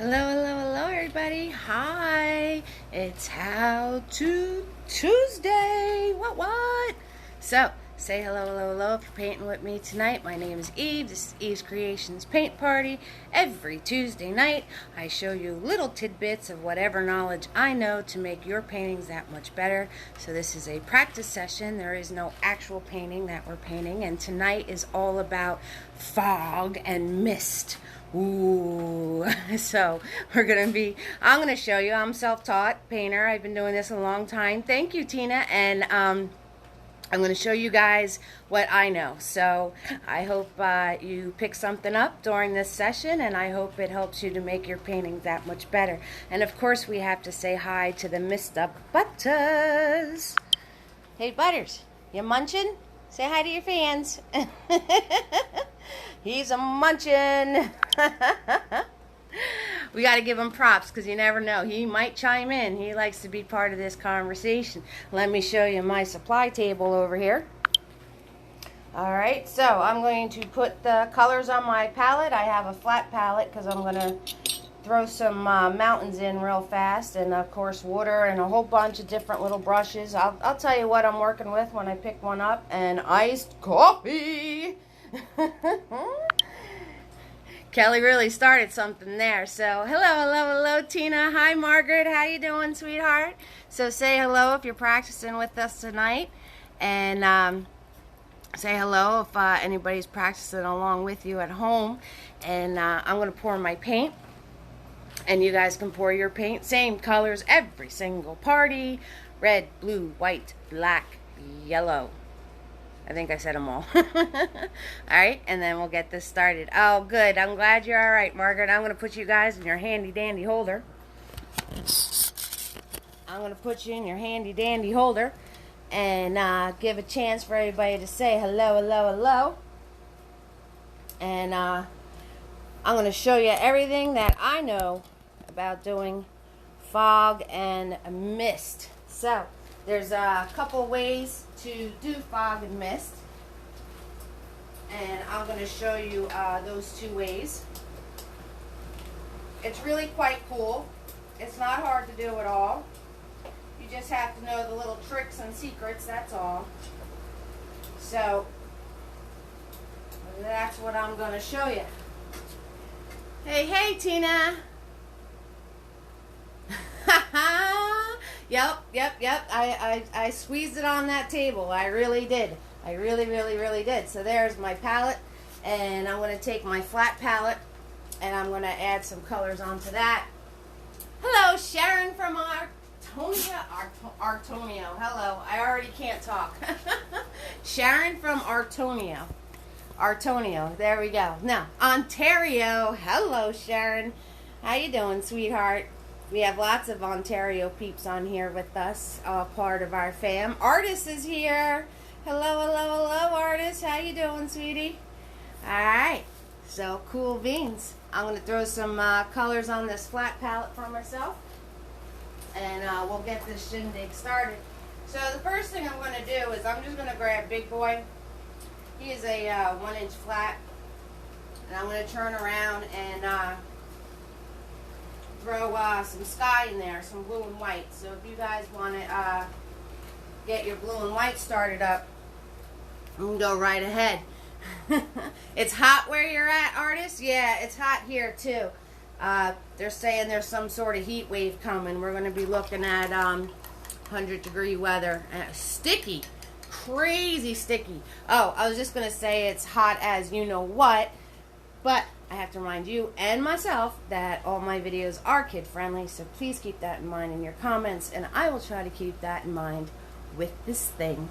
Hello, everybody. Hi. It's How to Tuesday. What? So, say hello if you're painting with me tonight. My name is Eve. This is Eve's Creations Paint Party. Every Tuesday night, I show you little tidbits of whatever knowledge I know to make your paintings that much better. So this is a practice session. There is no actual painting that we're painting. And tonight is all about fog and mist. Ooh, so I'm going to show you. I'm self-taught painter. I've been doing this a long time. Thank you, Tina. And I'm going to show you guys what I know. So I hope you pick something up during this session, and I hope it helps you to make your paintings that much better. And of course, we have to say hi to the Mr. Butters. Hey, Butters, you munching? Say hi to your fans. He's a munchin'. We got to give him props because you never know. He might chime in. He likes to be part of this conversation. Let me show you my supply table over here. Alright, so I'm going to put the colors on my palette. I have a flat palette because I'm going to throw some mountains in real fast, and of course water and a whole bunch of different little brushes. I'll tell you what I'm working with when I pick one up. And iced coffee. Kelly really started something there. So hello, Tina. Hi, Margaret. How you doing, sweetheart? So say hello if you're practicing with us tonight, and say hello if anybody's practicing along with you at home. And I'm going to pour my paint, and you guys can pour your paint. Same colors every single party: red, blue, white, black, yellow. I think I said them all. Alright, and then we'll get this started. Oh, good. I'm glad you're alright, Margaret. I'm going to put you guys in your handy-dandy holder. I'm going to put you in your handy-dandy holder and give a chance for everybody to say hello. And I'm going to show you everything that I know about doing fog and mist. So, there's a couple ways to do fog and mist, and I'm going to show you those two ways. It's really quite cool. It's not hard to do at all. You just have to know the little tricks and secrets, that's all. So that's what I'm going to show you. Hey, Tina. Yep. I squeezed it on that table. I really did. I really did. So there's my palette, and I'm going to take my flat palette, and I'm going to add some colors onto that. Hello, Sharon from Artonio. Hello. I already can't talk. Sharon from Artonio. There we go. Now, Ontario. Hello, Sharon. How you doing, sweetheart? We have lots of Ontario peeps on here with us, part of our fam. Artis is here. Hello, Artis. How you doing, sweetie? All right. So, cool beans. I'm going to throw some colors on this flat palette for myself, and we'll get this shindig started. So, the first thing I'm going to do is I'm just going to grab Big Boy. He is a 1-inch flat, and I'm going to turn around and throw some sky in there, some blue and white. So if you guys want to get your blue and white started up, you can go right ahead. It's hot where you're at, artists? Yeah, it's hot here too. They're saying there's some sort of heat wave coming. We're going to be looking at 100-degree weather. Sticky. Crazy sticky. Oh, I was just going to say it's hot as you know what, but I have to remind you and myself that all my videos are kid-friendly, so please keep that in mind in your comments, and I will try to keep that in mind with this thing.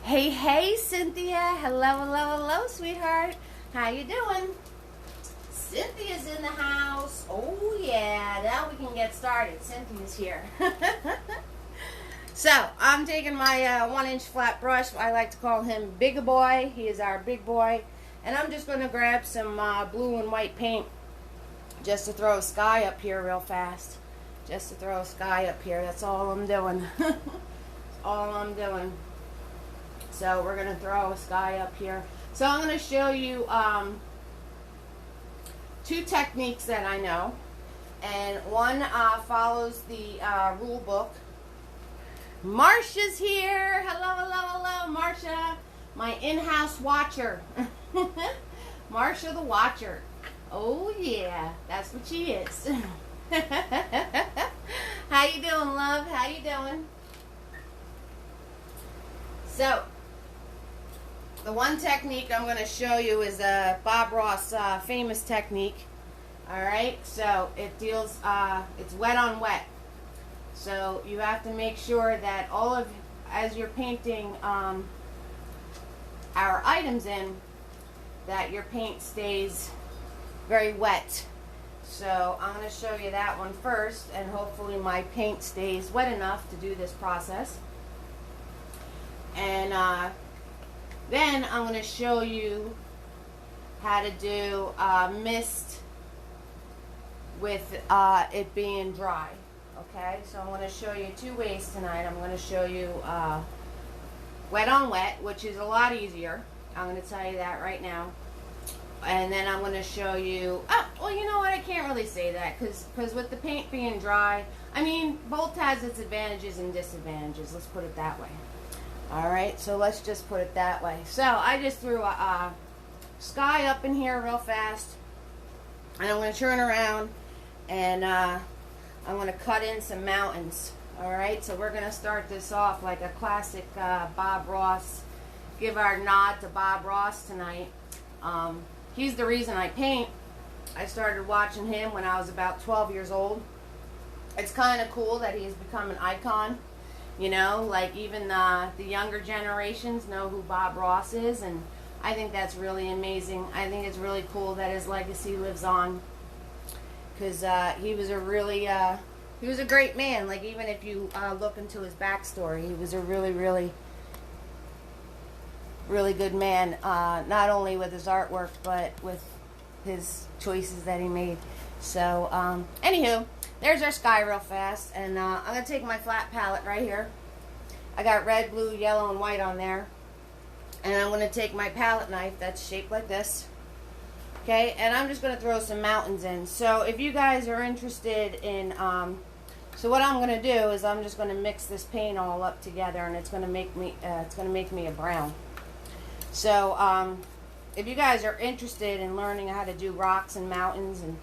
Hey, Cynthia. Hello, sweetheart. How you doing? Cynthia's in the house. Oh, yeah. Now we can get started. Cynthia's here. So, I'm taking my 1-inch flat brush. I like to call him Big Boy. He is our big boy. And I'm just going to grab some blue and white paint just to throw a sky up here real fast. Just to throw a sky up here. That's all I'm doing. That's all I'm doing. So we're going to throw a sky up here. So I'm going to show you two techniques that I know. and one follows the rule book. Marsha's here. Hello, hello, hello, Marsha, my in-house watcher. Marsha the watcher. Oh yeah, that's what she is. How you doing, love? How you doing? So, the one technique I'm going to show you is Bob Ross' famous technique. All right, so it deals. It's wet on wet. So you have to make sure that as you're painting our items in, that your paint stays very wet. So I'm going to show you that one first, and hopefully my paint stays wet enough to do this process. And then I'm going to show you how to do mist with it being dry. Okay, so I'm going to show you two ways tonight. I'm going to show you wet on wet, which is a lot easier. I'm going to tell you that right now. And then I'm going to show you, well, you know what, I can't really say that because with the paint being dry, I mean, both has its advantages and disadvantages. Let's put it that way. All right, so let's just put it that way. So I just threw a sky up in here real fast, and I'm going to turn around, and I'm going to cut in some mountains. All right, so we're going to start this off like a classic Bob Ross. Give our nod to Bob Ross tonight. He's the reason I paint. I started watching him when I was about 12 years old. It's kind of cool that he's become an icon. You know, like even the younger generations know who Bob Ross is, and I think that's really amazing. I think it's really cool that his legacy lives on, because he was a really, he was a great man. Like even if you look into his backstory, he was a really, really, really good man. Not only with his artwork, but with his choices that he made. So, anywho. There's our sky real fast, and I'm going to take my flat palette right here. I got red, blue, yellow, and white on there. And I'm going to take my palette knife that's shaped like this. Okay, and I'm just going to throw some mountains in. So if you guys are interested in, so what I'm going to do is I'm just going to mix this paint all up together, and it's going to make me a brown. So if you guys are interested in learning how to do rocks and mountains and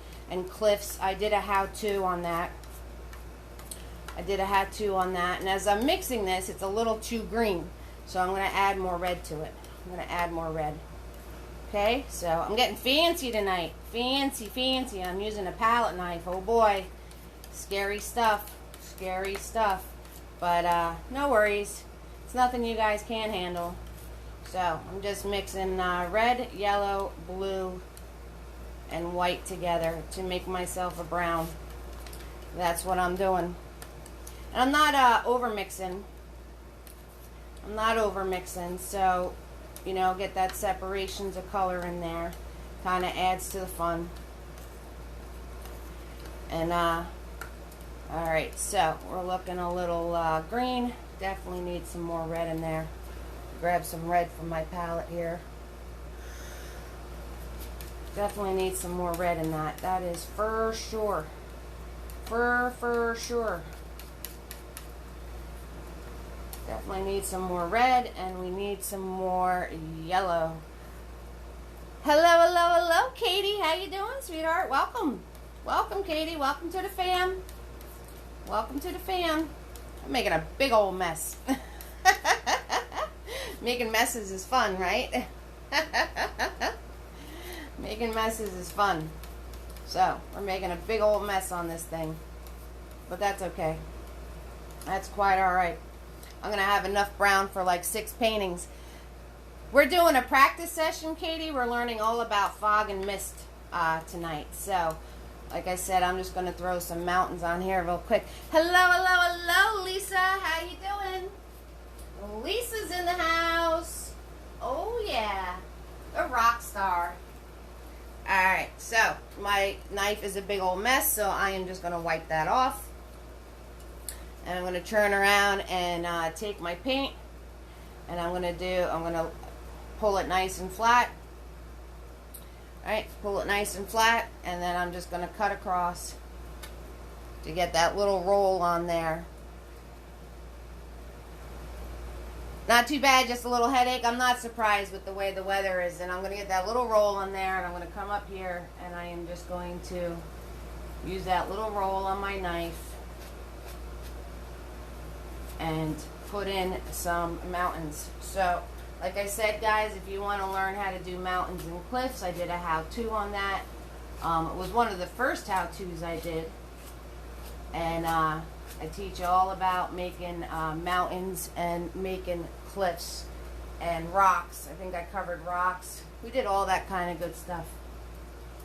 cliffs, I did a how-to on that. And as I'm mixing this, it's a little too green, so I'm going to add more red to it. Okay, so I'm getting fancy tonight. Fancy. I'm using a palette knife. Oh boy, scary stuff. But no worries. It's nothing you guys can't handle. So I'm just mixing red, yellow, blue, and white together to make myself a brown. That's what I'm doing. And I'm not over mixing. So, you know, get that separations of color in there. Kind of adds to the fun. And alright, so we're looking a little green. Definitely need some more red in there. Grab some red from my palette here. Definitely need some more red in that. That is for sure. For sure. Definitely need some more red, and we need some more yellow. Hello, Katie. How you doing, sweetheart? Welcome, Katie. Welcome to the fam. I'm making a big old mess. Making messes is fun, right? Making messes is fun. So, we're making a big old mess on this thing. But that's okay. That's quite alright. I'm going to have enough brown for like 6 paintings. We're doing a practice session, Katie. We're learning all about fog and mist tonight. So, like I said, I'm just going to throw some mountains on here real quick. Hello, Lisa. How you doing? Lisa's in the house. Oh, yeah. A rock star. Alright, so my knife is a big old mess, so I am just going to wipe that off. And I'm going to turn around and take my paint, and I'm going to pull it nice and flat. Alright, pull it nice and flat, and then I'm just going to cut across. to get that little roll on there. Not too bad, just a little headache. I'm not surprised with the way the weather is. And I'm going to get that little roll on there, and I'm going to come up here, and I am just going to use that little roll on my knife and put in some mountains. So, like I said, guys, if you want to learn how to do mountains and cliffs, I did a how-to on that. It was one of the first how-tos I did. And I teach you all about making mountains and making cliffs and rocks. I think I covered rocks. We did all that kind of good stuff.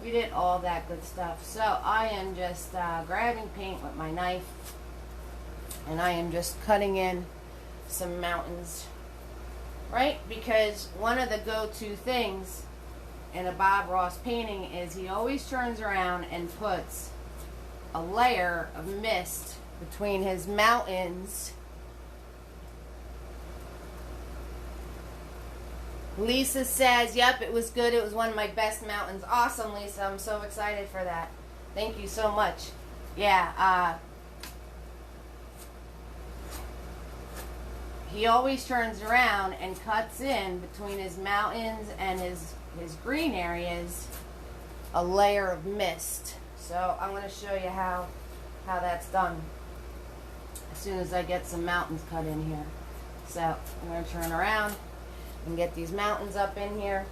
We did all that good stuff. So I am just grabbing paint with my knife, and I am just cutting in some mountains, right? Because one of the go-to things in a Bob Ross painting is he always turns around and puts a layer of mist between his mountains. Lisa says, yep, it was good. It was one of my best mountains. Awesome, Lisa. I'm so excited for that. Thank you so much. Yeah, he always turns around and cuts in between his mountains and his green areas a layer of mist. So I'm going to show you how that's done as soon as I get some mountains cut in here. So I'm going to turn around and get these mountains up in here.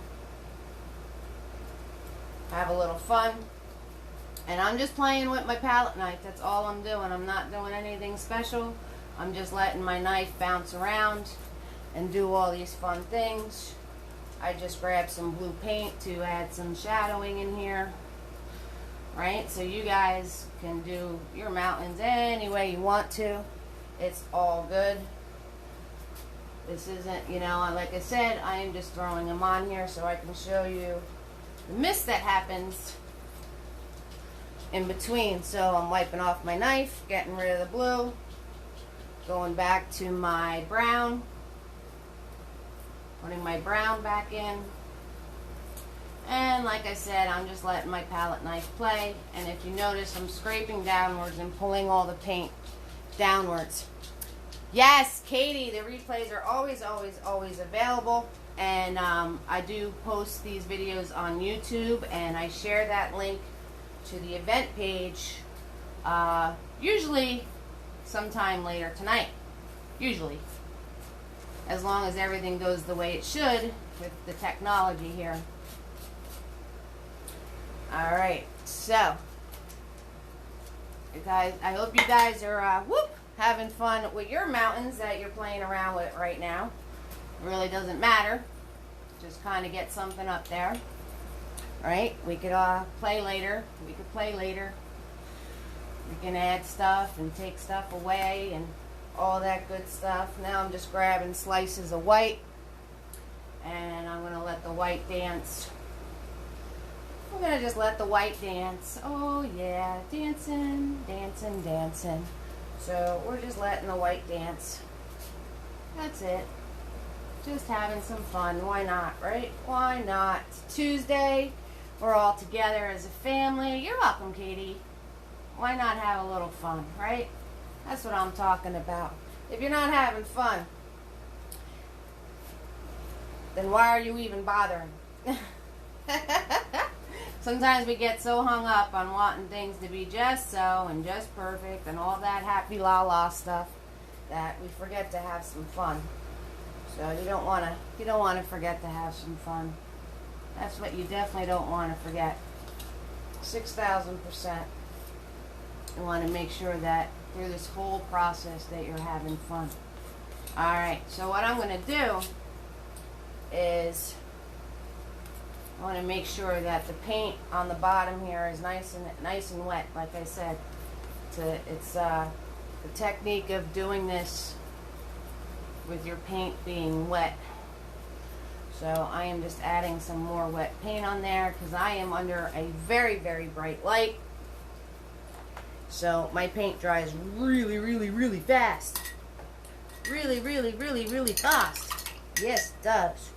Have a little fun. And I'm just playing with my palette knife. That's all I'm doing. I'm not doing anything special. I'm just letting my knife bounce around and do all these fun things. I just grabbed some blue paint to add some shadowing in here. Right? So you guys can do your mountains any way you want to. It's all good. This isn't, you know, like I said, I am just throwing them on here so I can show you the mist that happens in between. So I'm wiping off my knife, getting rid of the blue, going back to my brown, putting my brown back in. And like I said, I'm just letting my palette knife play. And if you notice, I'm scraping downwards and pulling all the paint downwards. Yes, Katie, the replays are always, always, always available. And I do post these videos on YouTube, and I share that link to the event page usually sometime later tonight. Usually. As long as everything goes the way it should with the technology here. Alright, so you guys, I hope you guys are having fun with your mountains that you're playing around with right now. It really doesn't matter. Just kind of get something up there. Alright, we could play later. We could play later. We can add stuff and take stuff away and all that good stuff. Now I'm just grabbing slices of white, and I'm going to let the white dance. I'm going to just let the white dance. Oh yeah, dancing, dancing, dancing. So we're just letting the white dance. That's it. Just having some fun. Why not, right? Why not? It's Tuesday. We're all together as a family. You're welcome, Katie. Why not have a little fun, right? That's what I'm talking about. If you're not having fun, then why are you even bothering? Sometimes we get so hung up on wanting things to be just so and just perfect and all that happy la la stuff that we forget to have some fun. So you don't want to forget to have some fun. That's what you definitely don't want to forget. 6,000%. You want to make sure that through this whole process that you're having fun. Alright, so what I'm going to do is I want to make sure that the paint on the bottom here is nice and wet, like I said. It's the technique of doing this with your paint being wet. So I am just adding some more wet paint on there because I am under a very, very bright light. So my paint dries really, really, really fast. Really, really, really, really fast. Yes, it does.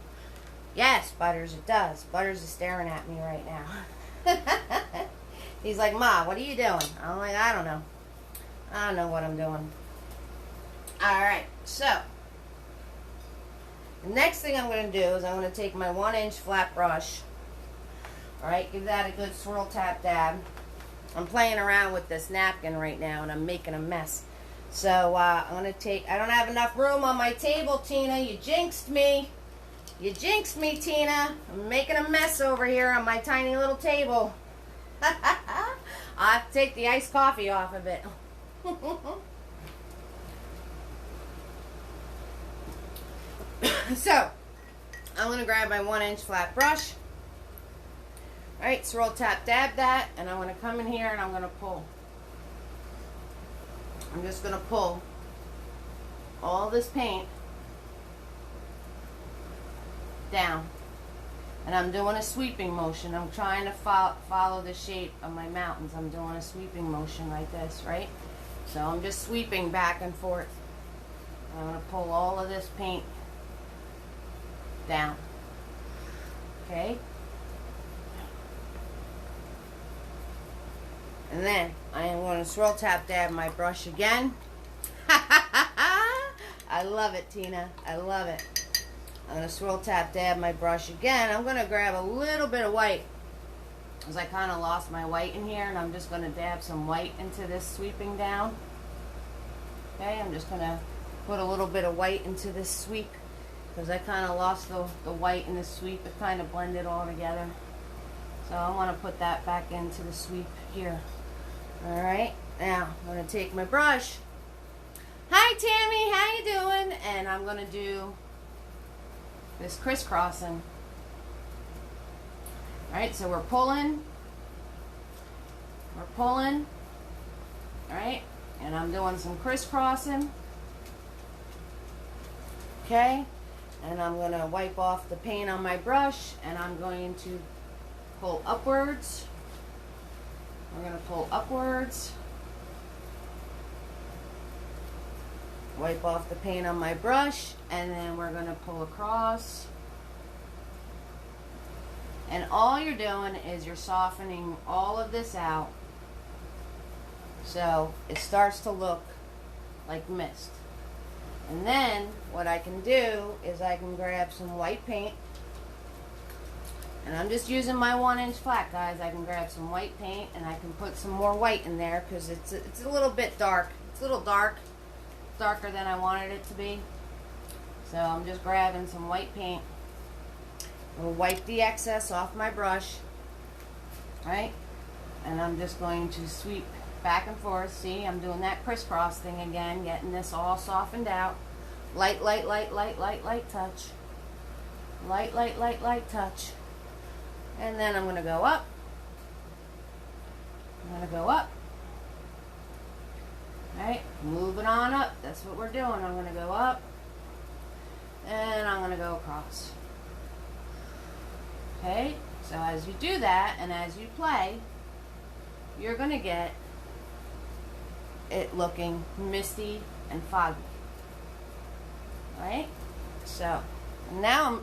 Yes, Butters, it does. Butters is staring at me right now. He's like, Ma, what are you doing? I'm like, I don't know. I don't know what I'm doing. Alright, so the next thing I'm going to do is I'm going to take my 1-inch flat brush. Alright, give that a good swirl, tap, dab. I'm playing around with this napkin right now and I'm making a mess. So I'm going to take, I don't have enough room on my table, Tina. You jinxed me. You jinxed me, Tina. I'm making a mess over here on my tiny little table. I'll have to take the iced coffee off of it. So, I'm going to grab my 1-inch flat brush. Alright, swirl, tap, dab that. And I'm going to come in here and I'm going to pull. I'm just going to pull all this paint down. And I'm doing a sweeping motion. I'm trying to follow the shape of my mountains. I'm doing a sweeping motion like this, right? So I'm just sweeping back and forth. I'm going to pull all of this paint down. Okay? And then I am going to swirl, tap, dab my brush again. I love it, Tina. I love it. I'm going to swirl, tap, dab my brush again. I'm going to grab a little bit of white because I kind of lost my white in here, and I'm just going to dab some white into this sweeping down. Okay, I'm just going to put a little bit of white into this sweep because I kind of lost the white in the sweep. It kind of blended all together. So I want to put that back into the sweep here. Alright, now I'm going to take my brush. Hi Tammy, how you doing? And I'm going to do this crisscrossing. Alright, so we're pulling. Alright, and I'm doing some crisscrossing. Okay, and I'm going to wipe off the paint on my brush, and I'm going to pull upwards. We're going to pull upwards. Wipe off the paint on my brush, and then we're going to pull across. And all you're doing is you're softening all of this out so it starts to look like mist. And then what I can do is I can grab some white paint. And I'm just using my 1-inch flat, guys. I can grab some white paint and I can put some more white in there because it's a little bit dark. It's a little dark. Darker than I wanted it to be. So I'm just grabbing some white paint. I'll wipe the excess off my brush. Right? And I'm just going to sweep back and forth. See, I'm doing that crisscross thing again, getting this all softened out. Light, light, light, light, light, light touch. Light, light, light, light touch. And then I'm going to go up. I'm going to go up. Alright, moving on up. That's what we're doing. I'm going to go up. And I'm going to go across. Okay, so as you do that and as you play, you're going to get it looking misty and foggy. Alright, so now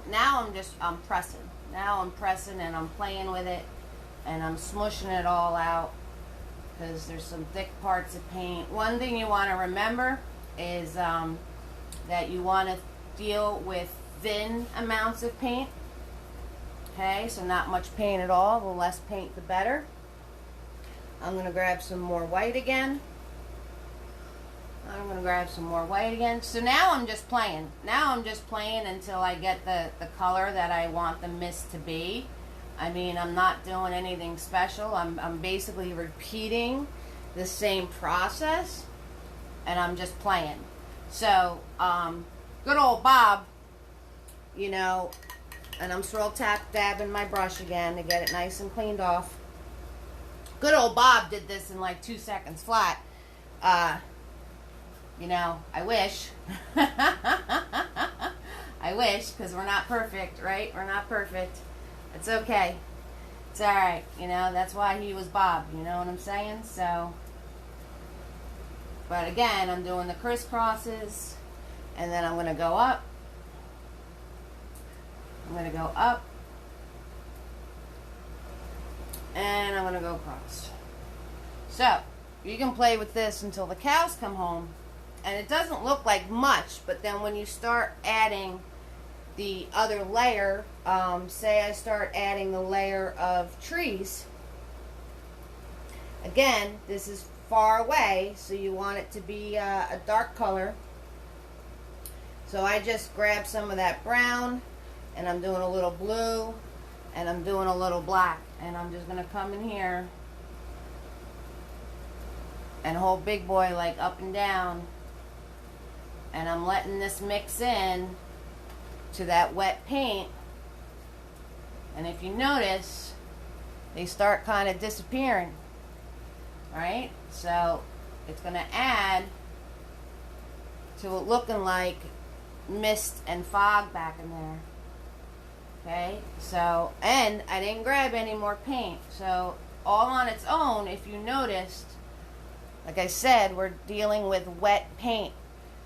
I'm pressing. Now I'm pressing and I'm playing with it and I'm smushing it all out because there's some thick parts of paint. One thing you want to remember is that you want to deal with thin amounts of paint. Okay, so not much paint at all. The less paint, the better. I'm going to grab some more white again. I'm going to grab some more white again. So now I'm just playing. Now I'm just playing until I get the color that I want the mist to be. I mean, I'm not doing anything special. I'm basically repeating the same process. And I'm just playing. So, good old Bob, you know, and I'm swirl tap dabbing my brush again to get it nice and cleaned off. Good old Bob did this in like 2 seconds flat. You know, I wish. I wish, because we're not perfect, right? We're not perfect. It's okay. It's alright. You know, that's why he was Bob. You know what I'm saying? So, but again, I'm doing the crisscrosses. And then I'm going to go up. I'm going to go up. And I'm going to go across. So, you can play with this until the cows come home. And it doesn't look like much, but then when you start adding the other layer, say I start adding the layer of trees, again, this is far away, so you want it to be a dark color. So I just grab some of that brown, and I'm doing a little blue, and I'm doing a little black, and I'm just going to come in here and hold big boy like up and down, and I'm letting this mix in to that wet paint. And if you notice, they start kind of disappearing. Alright, so it's going to add to it looking like mist and fog back in there. Okay, so, and I didn't grab any more paint, so all on its own, if you noticed, like I said, we're dealing with wet paint.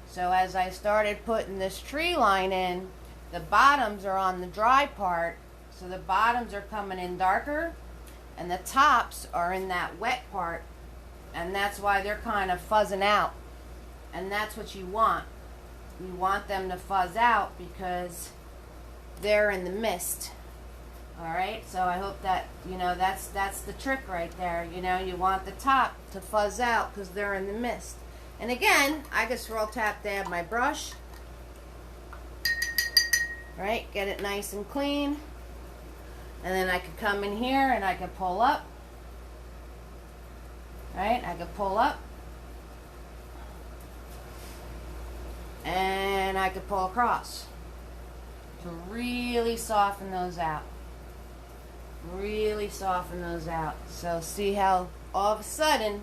So as I started putting this tree line in, the bottoms are on the dry part, so the bottoms are coming in darker, and the tops are in that wet part, and that's why they're kind of fuzzing out. And that's what you want. You want them to fuzz out because they're in the mist. Alright, so I hope that, you know, that's the trick right there. You know, you want the top to fuzz out because they're in the mist. And again, I can swirl tap dab my brush. Right, get it nice and clean. And then I could come in here and I could pull up. Right, I could pull up. And I could pull across to really soften those out. Really soften those out. So see how all of a sudden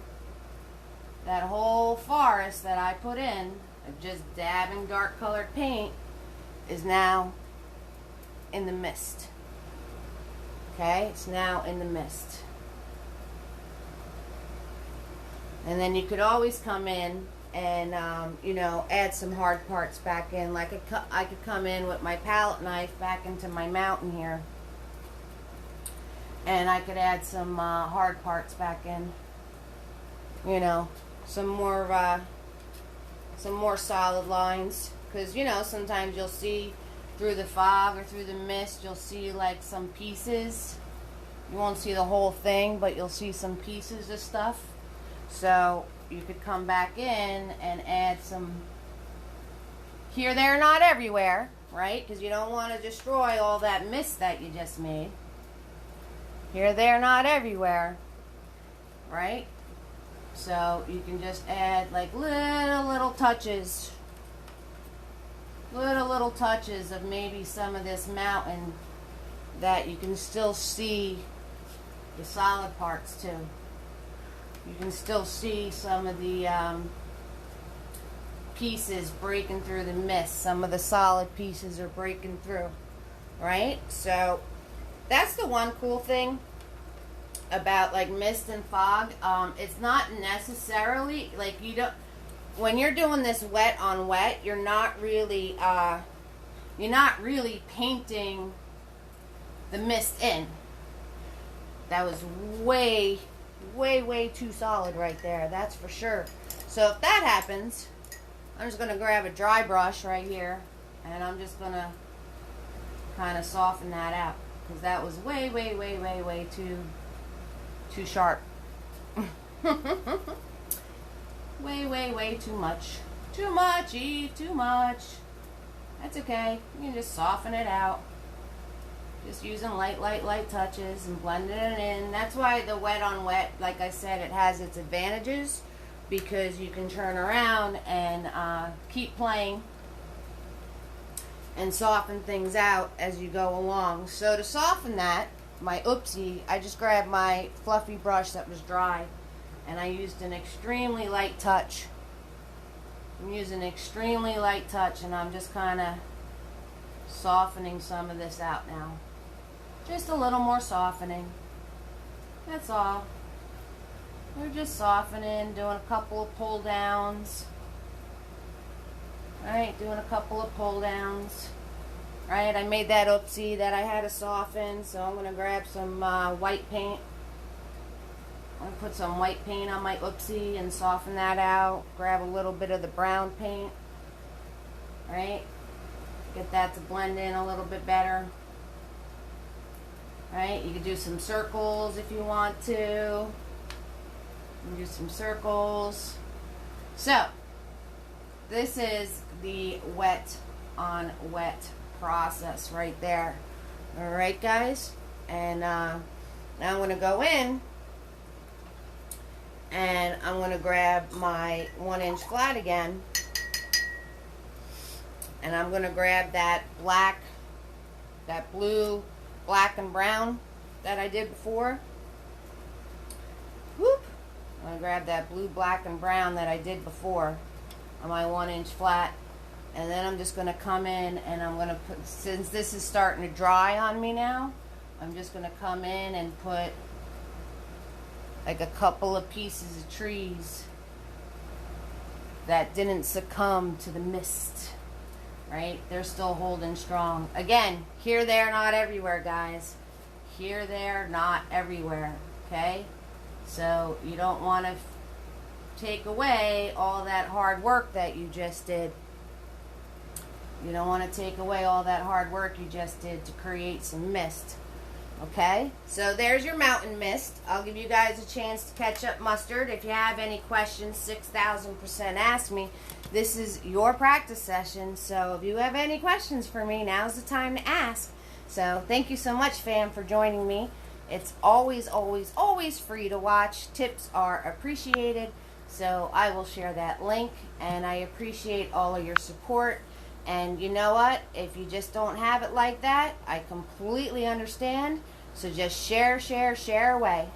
that whole forest that I put in of just dabbing dark colored paint is now in the mist. Okay, it's now in the mist. And then you could always come in and you know, add some hard parts back in. Like I could come in with my palette knife back into my mountain here, and I could add some hard parts back in. You know, some more solid lines, because you know, sometimes you'll see through the fog or through the mist, you'll see like some pieces. You won't see the whole thing, but you'll see some pieces of stuff. So you could come back in and add some here, there, not everywhere, right? Because you don't want to destroy all that mist that you just made. Here, there, not everywhere, right? So you can just add like little touches. Little touches of maybe some of this mountain that you can still see the solid parts too. You can still see some of the pieces breaking through the mist. Some of the solid pieces are breaking through, right? So that's the one cool thing about like mist and fog. It's not necessarily like you don't. When you're doing this wet on wet, you're not really painting the mist in. That was way too solid right there, that's for sure. So if that happens, I'm just going to grab a dry brush right here, and I'm just going to kind of soften that out, because that was way too sharp. way too much. Too much, Eve, too much. That's okay. You can just soften it out. Just using light touches and blending it in. That's why the wet on wet, like I said, it has its advantages, because you can turn around and keep playing and soften things out as you go along. So to soften that, my oopsie, I just grabbed my fluffy brush that was dry, and I used an extremely light touch. I'm using extremely light touch, and I'm just kind of softening some of this out now. Just a little more softening. That's all. We're just softening, doing a couple of pull downs. Alright, doing a couple of pull downs. Alright, I made that oopsie that I had to soften, so I'm going to grab some white paint. I'm gonna put some white paint on my oopsie and soften that out. Grab a little bit of the brown paint. Right? Get that to blend in a little bit better. Right? You can do some circles if you want to. You can do some circles. So, this is the wet on wet process right there. Alright, guys? And now I'm going to go in and I'm going to grab my 1-inch flat again, and I'm going to grab that black, that blue, black and brown that I did before. Whoop! I'm going to grab that blue, black and brown that I did before on my 1-inch flat, and then I'm just going to come in and I'm going to put, since this is starting to dry on me now, I'm just going to come in and put like a couple of pieces of trees that didn't succumb to the mist. Right? They're still holding strong. Again, here, there, not everywhere, guys. Here, there, not everywhere. Okay? So you don't want to take away all that hard work that you just did. You don't want to take away all that hard work you just did to create some mist. Okay, so there's your mountain mist. I'll give you guys a chance to catch up mustard. If you have any questions, 6,000% ask me. This is your practice session, so if you have any questions for me, now's the time to ask. So thank you so much, fam, for joining me. It's always, always, always free to watch. Tips are appreciated, so I will share that link, and I appreciate all of your support. And you know what? If you just don't have it like that, I completely understand. So just share, share, share away.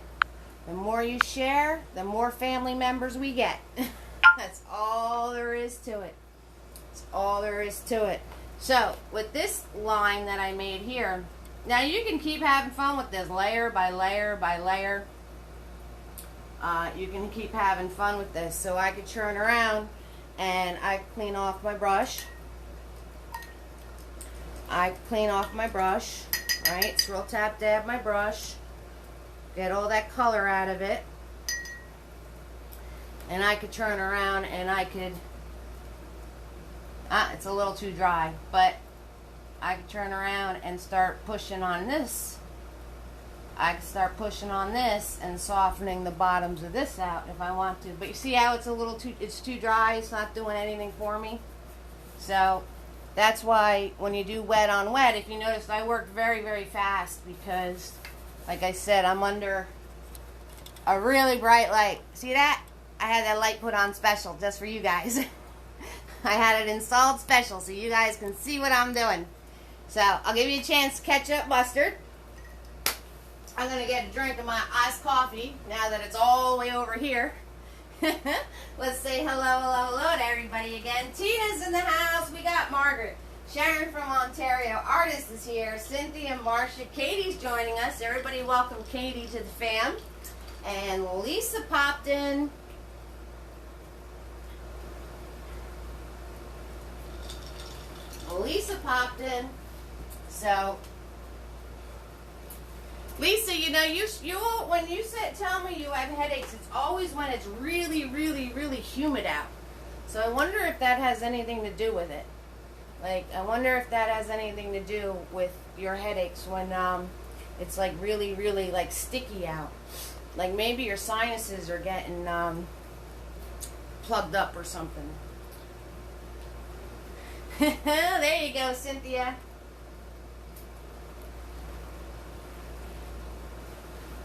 The more you share, the more family members we get. That's all there is to it. That's all there is to it. So, with this line that I made here, now you can keep having fun with this layer by layer by layer. You can keep having fun with this. So I could turn around and I clean off my brush. I clean off my brush, right? Swirl, tap, dab my brush. Get all that color out of it. And I could turn around and I could, it's a little too dry, but I could turn around and start pushing on this. I could start pushing on this and softening the bottoms of this out if I want to. But you see how it's a little too, it's too dry, it's not doing anything for me. So that's why when you do wet on wet, if you notice, I work very, very fast because, like I said, I'm under a really bright light. See that? I had that light put on special just for you guys. I had it installed special so you guys can see what I'm doing. So I'll give you a chance to catch up mustard. I'm going to get a drink of my iced coffee now that it's all the way over here. Let's say hello, hello, hello to everybody again. Tina's in the house. We got Margaret. Sharon from Ontario. Artist is here. Cynthia, Marcia. Katie's joining us. Everybody welcome Katie to the fam. And Lisa popped in. Lisa popped in. So, Lisa, you know, you when you tell me you have headaches, it's always when it's really, really, really humid out. So I wonder if that has anything to do with it. Like, I wonder if that has anything to do with your headaches when it's like really, really like sticky out. Like maybe your sinuses are getting plugged up or something. There you go, Cynthia.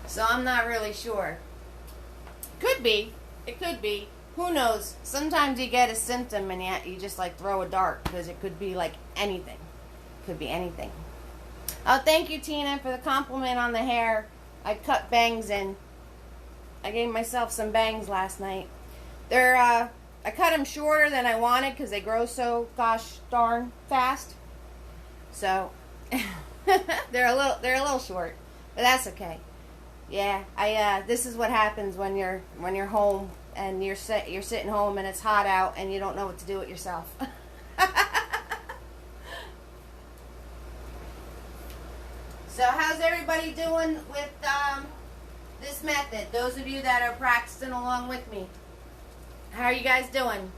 So I'm not really sure. Could be. It could be. Who knows? Sometimes you get a symptom and you just like throw a dart because it could be like anything. Could be anything. Oh, thank you, Tina, for the compliment on the hair. I cut bangs in. I gave myself some bangs last night. I cut them shorter than I wanted because they grow so gosh darn fast. So they're a little short, but that's okay. Yeah, this is what happens when you're home and you're sitting home and it's hot out and you don't know what to do with yourself. So how's everybody doing with this method. Those of you that are practicing along with me. How are you guys doing?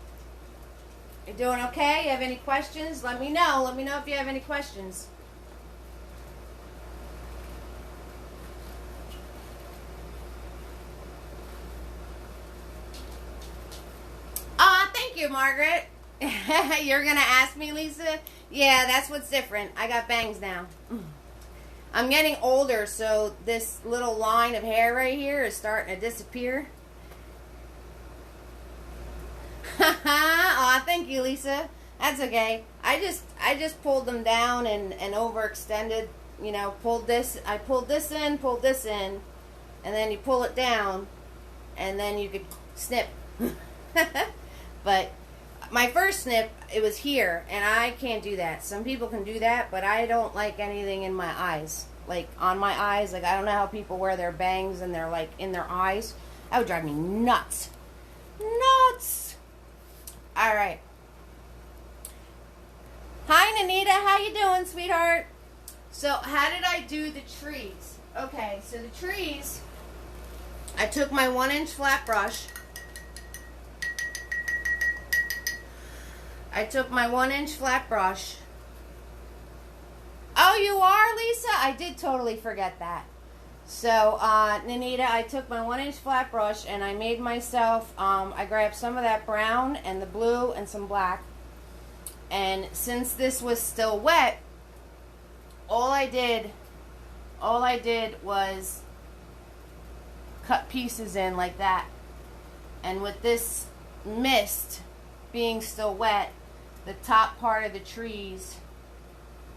You doing okay? You have any questions? Let me know. Let me know if you have any questions. Thank you, Margaret. You're going to ask me, Lisa? Yeah, that's what's different. I got bangs now. I'm getting older, so this little line of hair right here is starting to disappear. Aw, thank you, Lisa. That's okay. I just pulled them down and overextended. You know, I pulled this in, and then you pull it down, and then you could snip. But my first snip, it was here, and I can't do that. Some people can do that, but I don't like anything in my eyes. Like, on my eyes, like, I don't know how people wear their bangs and they're, like, in their eyes. That would drive me nuts. Nuts! Alright. Hi, Nanita. How you doing, sweetheart? So, how did I do the trees? Okay, so the trees, I took my 1-inch flat brush. Oh, you are, Lisa? I did totally forget that. So, Nanita, I took my 1-inch flat brush and I made myself, I grabbed some of that brown and the blue and some black. And since this was still wet, all I did was cut pieces in like that. And with this mist being still wet, the top part of the trees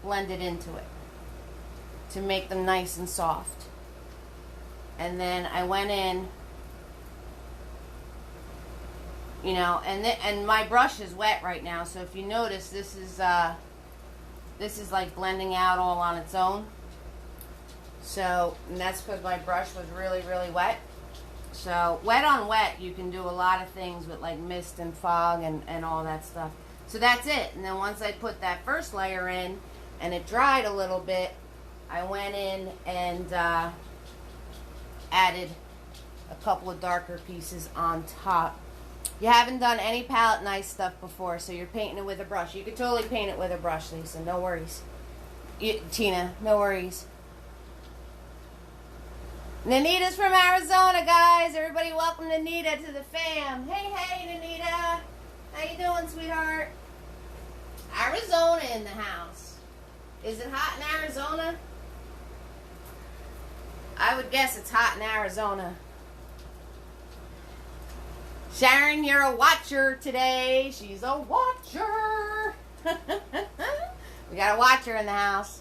blended into it to make them nice and soft. And then I went in, you know, and my brush is wet right now, so if you notice, this is like blending out all on its own. So, and that's because my brush was really, really wet. So, wet on wet, you can do a lot of things with like mist and fog and all that stuff. So that's it. And then once I put that first layer in and it dried a little bit, I went in and added a couple of darker pieces on top. You haven't done any palette knife stuff before, so you're painting it with a brush. You could totally paint it with a brush, Lisa. No worries. Tina, no worries. Nanita's from Arizona, guys. Everybody welcome Nanita to the fam. Hey, Nanita. How you doing, sweetheart? Arizona in the house. Is it hot in Arizona? I would guess it's hot in Arizona. Sharon, you're a watcher today. She's a watcher. We got a watcher in the house.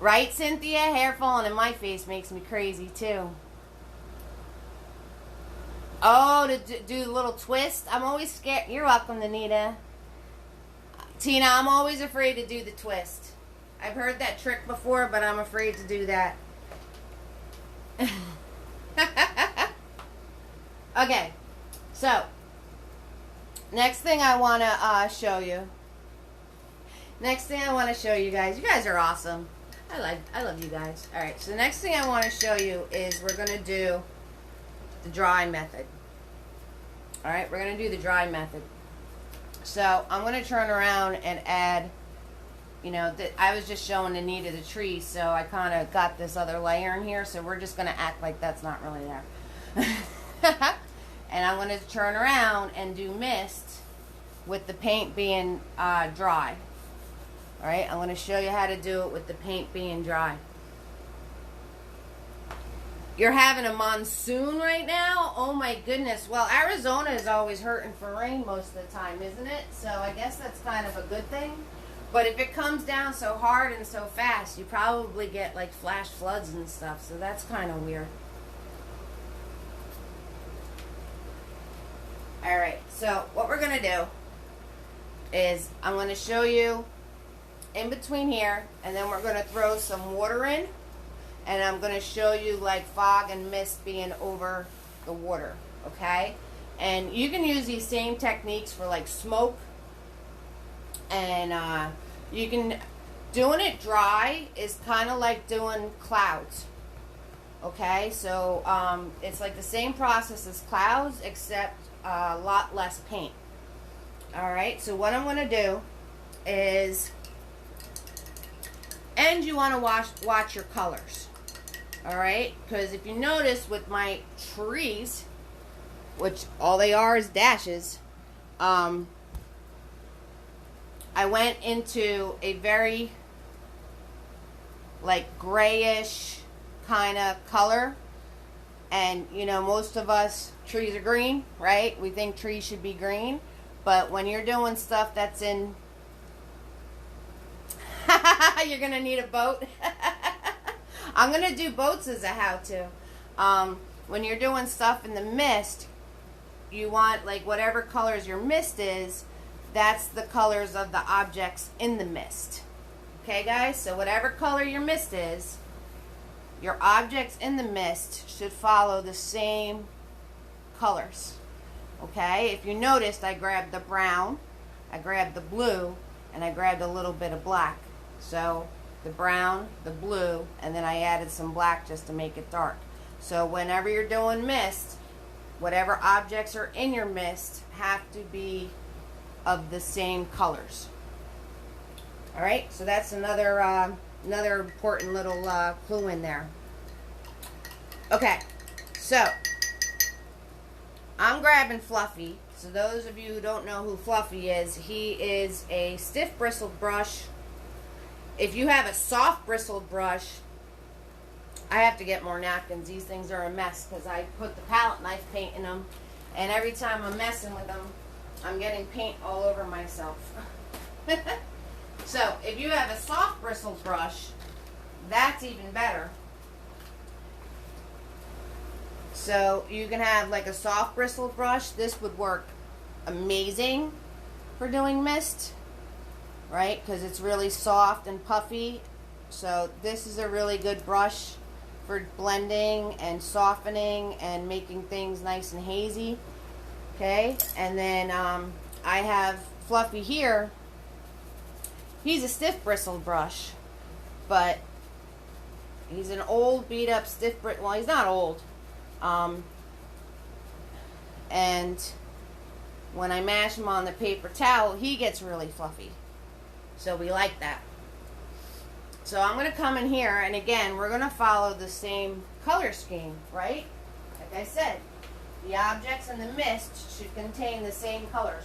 Right, Cynthia? Hair falling in my face makes me crazy, too. Oh, to do the little twist? I'm always scared. You're welcome, Anita. Tina, I'm always afraid to do the twist. I've heard that trick before, but I'm afraid to do that. Okay, so next thing I want to show you. Next thing I want to show you guys. You guys are awesome. I love you guys. All right, so the next thing I want to show you is we're going to do the dry method. All right, we're going to do the dry method. So I'm going to turn around and add, you know, I was just showing Anita the tree, so I kind of got this other layer in here, so we're just going to act like that's not really there. And I'm going to turn around and do mist with the paint being dry. All right, I'm going to show you how to do it with the paint being dry. You're having a monsoon right now? Oh my goodness. Well, Arizona is always hurting for rain most of the time, isn't it? So I guess that's kind of a good thing. But if it comes down so hard and so fast, you probably get like flash floods and stuff. So that's kind of weird. Alright, so what we're going to do is I'm going to show you in between here, and then we're going to throw some water in, and I'm going to show you like fog and mist being over the water, okay? And you can use these same techniques for like smoke, and you can, doing it dry is kind of like doing clouds, Okay, so it's like the same process as clouds, except a lot less paint. Alright, so what I'm going to do is, and you want to watch your colors. Alright, because if you notice with my trees, which all they are is dashes, I went into a very like grayish kind of color. And you know, most of us, trees are green, right? We think trees should be green. But when you're doing stuff that's in you're gonna need a boat. I'm gonna do boats as a how-to. When you're doing stuff in the mist, you want like whatever colors your mist is, that's the colors of the objects in the mist. Okay guys, so whatever color your mist is, your objects in the mist should follow the same colors. Okay, if you noticed, I grabbed the brown, I grabbed the blue, and I grabbed a little bit of black. So the brown, the blue, and then I added some black just to make it dark. So whenever you're doing mist, whatever objects are in your mist have to be of the same colors. Alright, so that's another important little clue in there. Okay, so I'm grabbing Fluffy. So those of you who don't know who Fluffy is, he is a stiff bristled brush. If you have a soft bristled brush, I have to get more napkins. These things are a mess because I put the palette knife paint in them, and every time I'm messing with them, I'm getting paint all over myself. So if you have a soft bristled brush, that's even better. So you can have like a soft bristled brush. This would work amazing for doing mist, right? Because it's really soft and puffy. So this is a really good brush for blending and softening and making things nice and hazy. Okay, and then I have Fluffy here. He's a stiff bristled brush, but he's an old beat up stiff bristle. Well, he's not old. And when I mash him on the paper towel, he gets really fluffy. So we like that. So I'm going to come in here, and again, we're going to follow the same color scheme, right? Like I said, the objects in the mist should contain the same colors.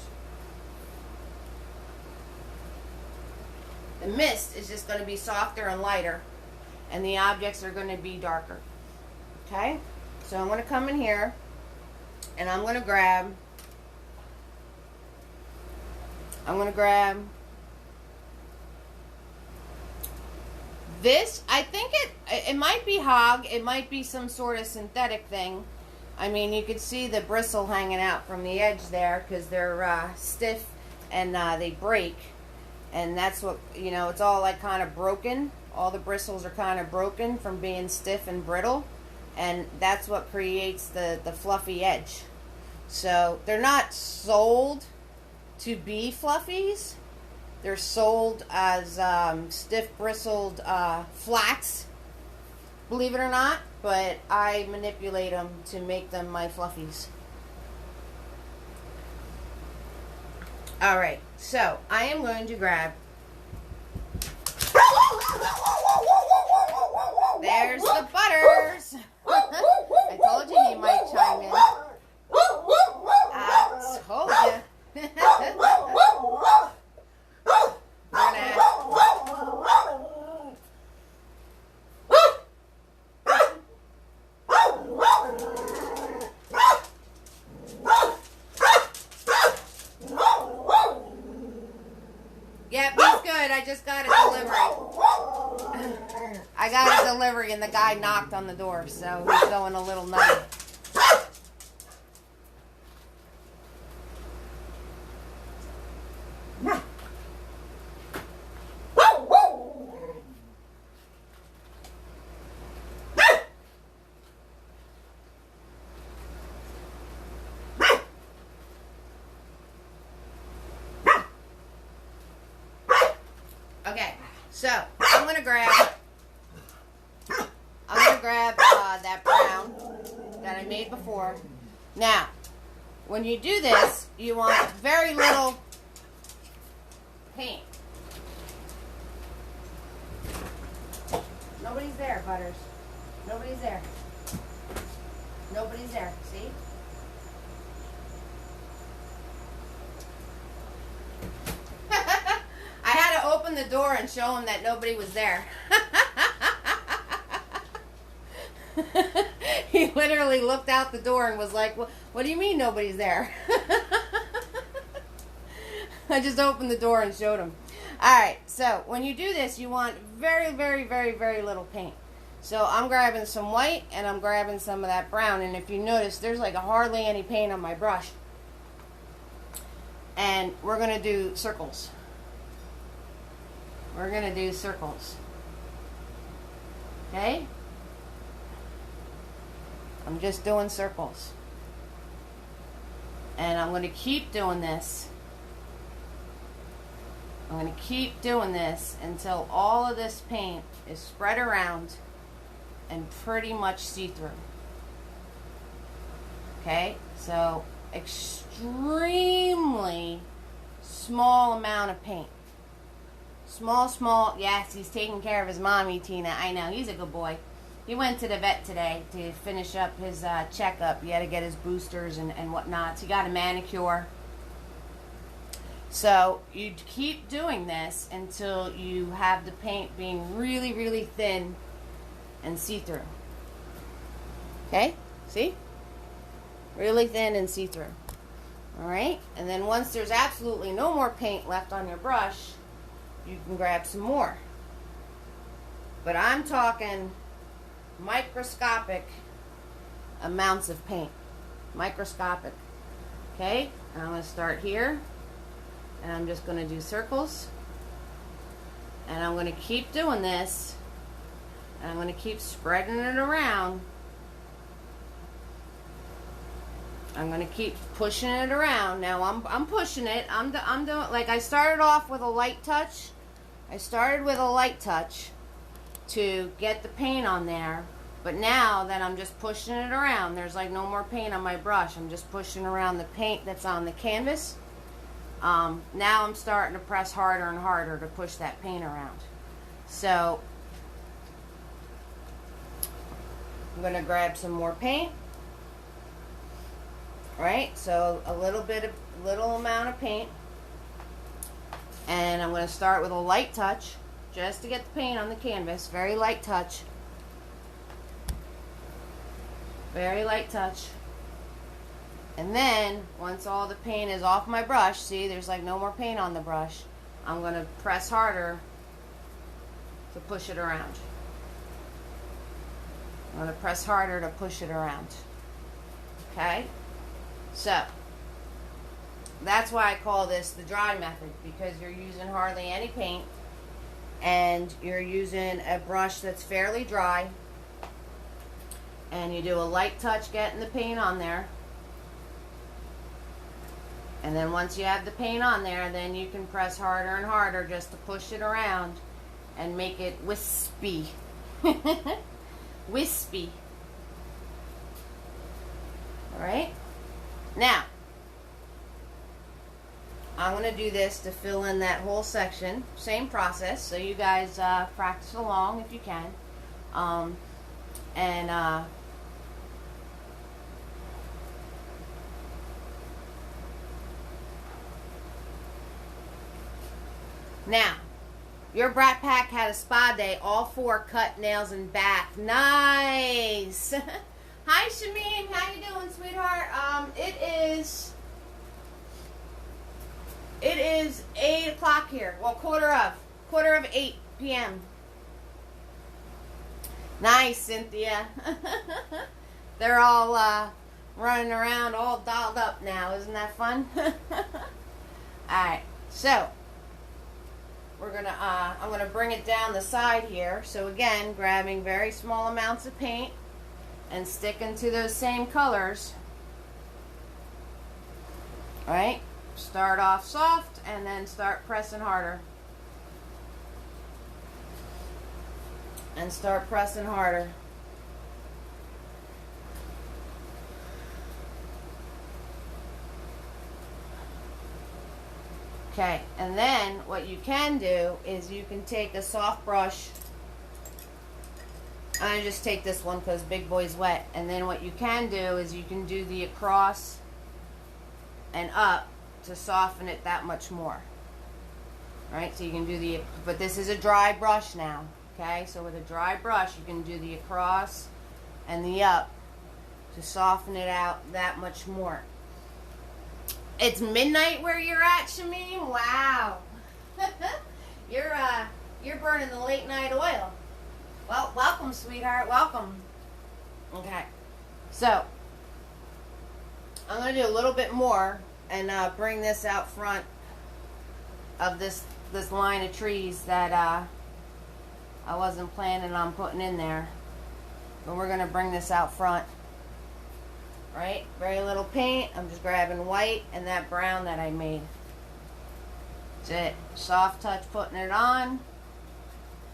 The mist is just going to be softer and lighter, and the objects are going to be darker. Okay? So I'm going to come in here, and I'm going to grab this. I think it might be hog. It might be some sort of synthetic thing. I mean, you could see the bristle hanging out from the edge there because they're stiff and they break. And that's what, you know, it's all like kind of broken. All the bristles are kind of broken from being stiff and brittle. And that's what creates the fluffy edge. So they're not sold to be fluffies. They're sold as stiff bristled flats, believe it or not. But I manipulate them to make them my fluffies. Alright, so I am going to grab. There's the butters. I told you he might chime in. I told you. Yep, he's good. I just got a delivery. I got a delivery and the guy knocked on the door, so he's going a little nutty. Okay, so I'm gonna grab before. Now, when you do this, you want very little paint. Nobody's there, Butters. Nobody's there. Nobody's there. See? I had to open the door and show him that nobody was there. He literally looked out the door and was like, what do you mean nobody's there? I just opened the door and showed him. Alright, so when you do this, you want very, very, very, very little paint. So I'm grabbing some white and I'm grabbing some of that brown. And if you notice, there's like hardly any paint on my brush. And we're going to do circles. We're going to do circles. Okay? I'm just doing circles. And I'm going to keep doing this. I'm going to keep doing this until all of this paint is spread around and pretty much see-through. Okay? So, extremely small amount of paint. Small, yes, he's taking care of his mommy, Tina. I know, he's a good boy. He went to the vet today to finish up his checkup. He had to get his boosters and whatnot. So he got a manicure. So you keep doing this until you have the paint being really, really thin and see-through. Okay? See? Really thin and see-through. Alright? And then once there's absolutely no more paint left on your brush, you can grab some more. But I'm talking microscopic amounts of paint. Microscopic. Okay? And I'm going to start here. And I'm just going to do circles. And I'm going to keep doing this. And I'm going to keep spreading it around. I'm going to keep pushing it around. Now I'm pushing it. I'm doing, like, I started off with a light touch. I started with a light touch to get the paint on there. But now that I'm just pushing it around, there's like no more paint on my brush. I'm just pushing around the paint that's on the canvas. Now I'm starting to press harder and harder to push that paint around. So I'm going to grab some more paint. Right? So a little amount of paint. And I'm going to start with a light touch just to get the paint on the canvas. Very light touch. Very light touch. And then, once all the paint is off my brush, see, there's like no more paint on the brush, I'm going to press harder to push it around. I'm going to press harder to push it around. Okay? So, that's why I call this the dry method, because you're using hardly any paint, and you're using a brush that's fairly dry, and you do a light touch getting the paint on there. And then once you have the paint on there, then you can press harder and harder just to push it around and make it wispy. Wispy. Alright? Now, I'm going to do this to fill in that whole section. Same process, so you guys practice along if you can. Now, your brat pack had a spa day, all 4 cut, nails, and back. Nice! Hi, Shameen. How you doing, sweetheart? It is 8 o'clock here. Well, quarter of 8 p.m. Nice, Cynthia. They're all running around all dolled up now. Isn't that fun? Alright, so I'm gonna bring it down the side here. So again, grabbing very small amounts of paint and sticking to those same colors. Alright, start off soft and then start pressing harder. And start pressing harder. Okay, and then what you can do is you can take a soft brush. I'm going to just take this one because big boy's wet. And then what you can do is you can do the across and up to soften it that much more. Alright, so you can do the, but this is a dry brush now. Okay, so with a dry brush you can do the across and the up to soften it out that much more. It's midnight where you're at, Shameen? Wow. You're burning the late night oil. Well, welcome, sweetheart. Welcome. Okay. So, I'm going to do a little bit more and bring this out front of this line of trees that I wasn't planning on putting in there. But we're going to bring this out front. Right? Very little paint. I'm just grabbing white and that brown that I made. That's it. Soft touch putting it on.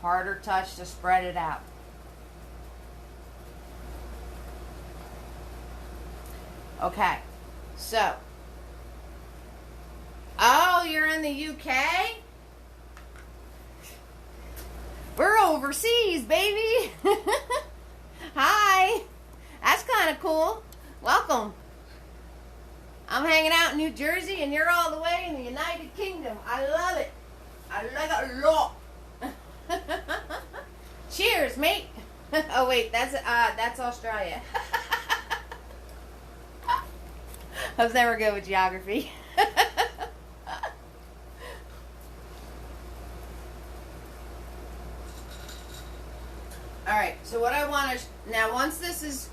Harder touch to spread it out. Okay. So. Oh, you're in the UK? We're overseas, baby. Hi. That's kind of cool. Welcome. I'm hanging out in New Jersey and you're all the way in the United Kingdom. I love it. I like it a lot. Cheers, mate. Oh wait, that's Australia. I was never good with geography. Alright, so what I want to... Now, once this is...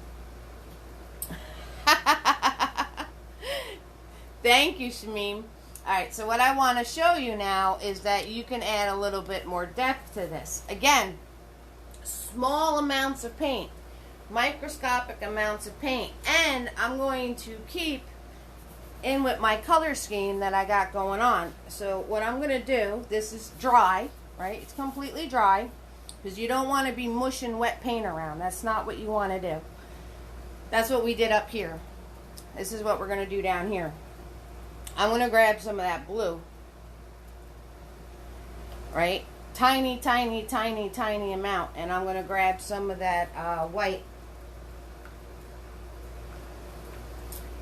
Thank you, Shamim. Alright, so what I want to show you now is that you can add a little bit more depth to this. Again, small amounts of paint. Microscopic amounts of paint. And I'm going to keep in with my color scheme that I got going on. So what I'm going to do, this is dry, right? It's completely dry. Because you don't want to be mushing wet paint around. That's not what you want to do. That's what we did up here. This is what we're going to do down here. I'm going to grab some of that blue. Right? Tiny, tiny, tiny, tiny amount. And I'm going to grab some of that white.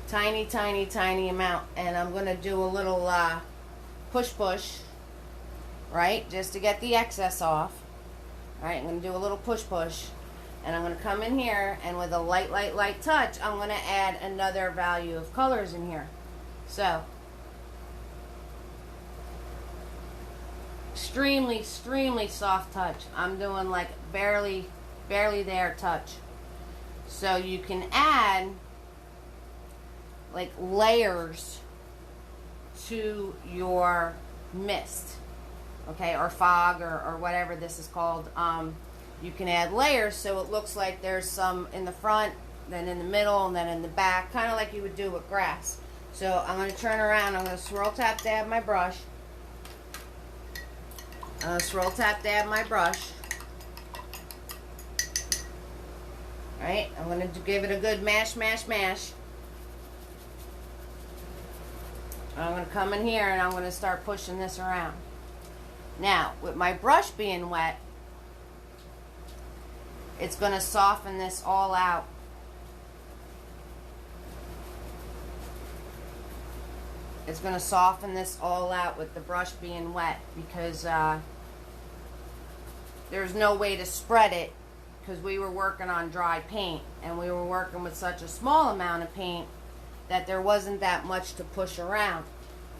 Tiny, tiny, tiny amount. And I'm going to do a little push. Right? Just to get the excess off. Alright, I'm going to do a little push. And I'm going to come in here and with a light touch, I'm going to add another value of colors in here. So, extremely soft touch. I'm doing like barely there touch. So you can add like layers to your mist. Okay, or fog, or whatever this is called. You can add layers so it looks like there's some in the front, then in the middle, and then in the back, kind of like you would do with grass. So I'm going to turn around, I'm going to swirl tap dab my brush. Right, I'm going to give it a good mash. I'm going to come in here and I'm going to start pushing this around. Now, with my brush being wet, it's going to soften this all out. It's going to soften this all out with the brush being wet because there's no way to spread it because we were working on dry paint and we were working with such a small amount of paint that there wasn't that much to push around.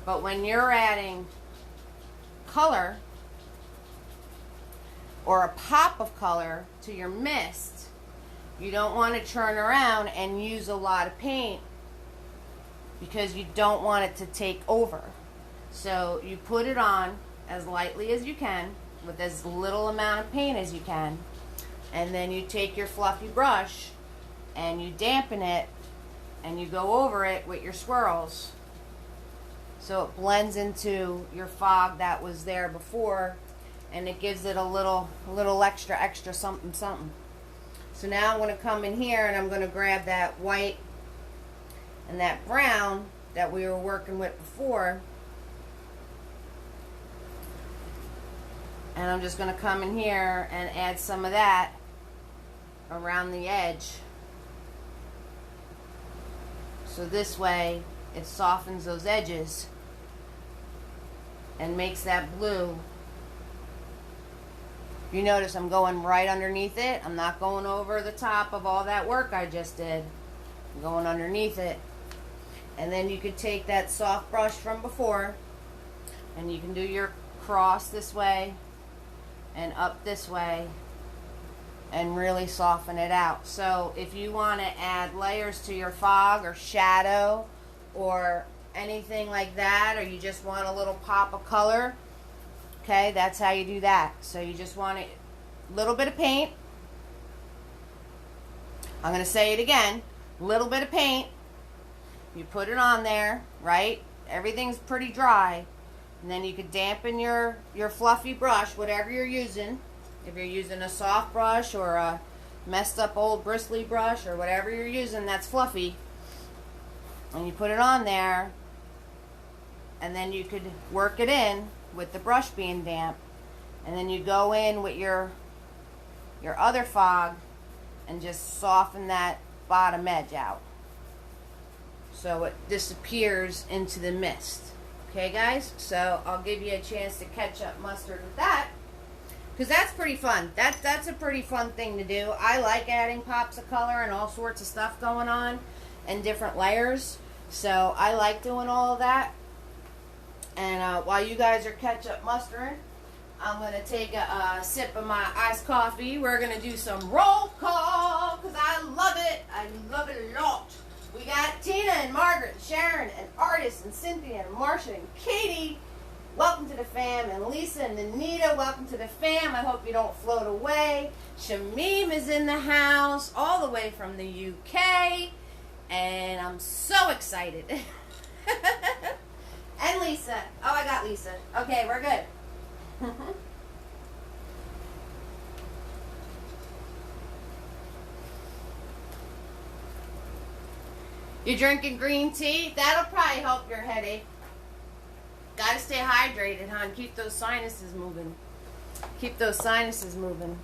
But when you're adding color or a pop of color to your mist, you don't want to turn around and use a lot of paint because you don't want it to take over. So you put it on as lightly as you can with as little amount of paint as you can, and then you take your fluffy brush and you dampen it and you go over it with your swirls so it blends into your fog that was there before, and it gives it a little extra something. So now I'm going to come in here and I'm going to grab that white and that brown that we were working with before, And I'm just going to come in here and add some of that around the edge. So this way it softens those edges and makes that blue. You notice I'm going right underneath it. I'm not going over the top of all that work I just did. I'm going underneath it. And then you could take that soft brush from before and you can do your cross this way and up this way and really soften it out. So if you want to add layers to your fog or shadow or anything like that, or you just want a little pop of color, okay, that's how you do that. So you just want a little bit of paint. I'm going to say it again. Little bit of paint. You put it on there, right? Everything's pretty dry. And then you could dampen your fluffy brush, whatever you're using. If you're using a soft brush or a messed up old bristly brush or whatever you're using that's fluffy. And you put it on there. And then you could work it in with the brush being damp. And then you go in with your other fog and just soften that bottom edge out so it disappears into the mist. Okay guys, so I'll give you a chance to catch up mustard with that, because that's pretty fun. That's a pretty fun thing to do. I like adding pops of color and all sorts of stuff going on and different layers, so I like doing all of that. And while you guys are ketchup mustering, I'm going to take a sip of my iced coffee. We're going to do some roll call because I love it. I love it a lot. We got Tina and Margaret and Sharon and Artis and Cynthia and Marcia and Katie. Welcome to the fam. And Lisa and Anita, welcome to the fam. I hope you don't float away. Shamim is in the house all the way from the UK. And I'm so excited. And Lisa. Oh, I got Lisa. Okay, we're good. You're drinking green tea? That'll probably help your headache. Gotta stay hydrated, hon. Keep those sinuses moving. Keep those sinuses moving.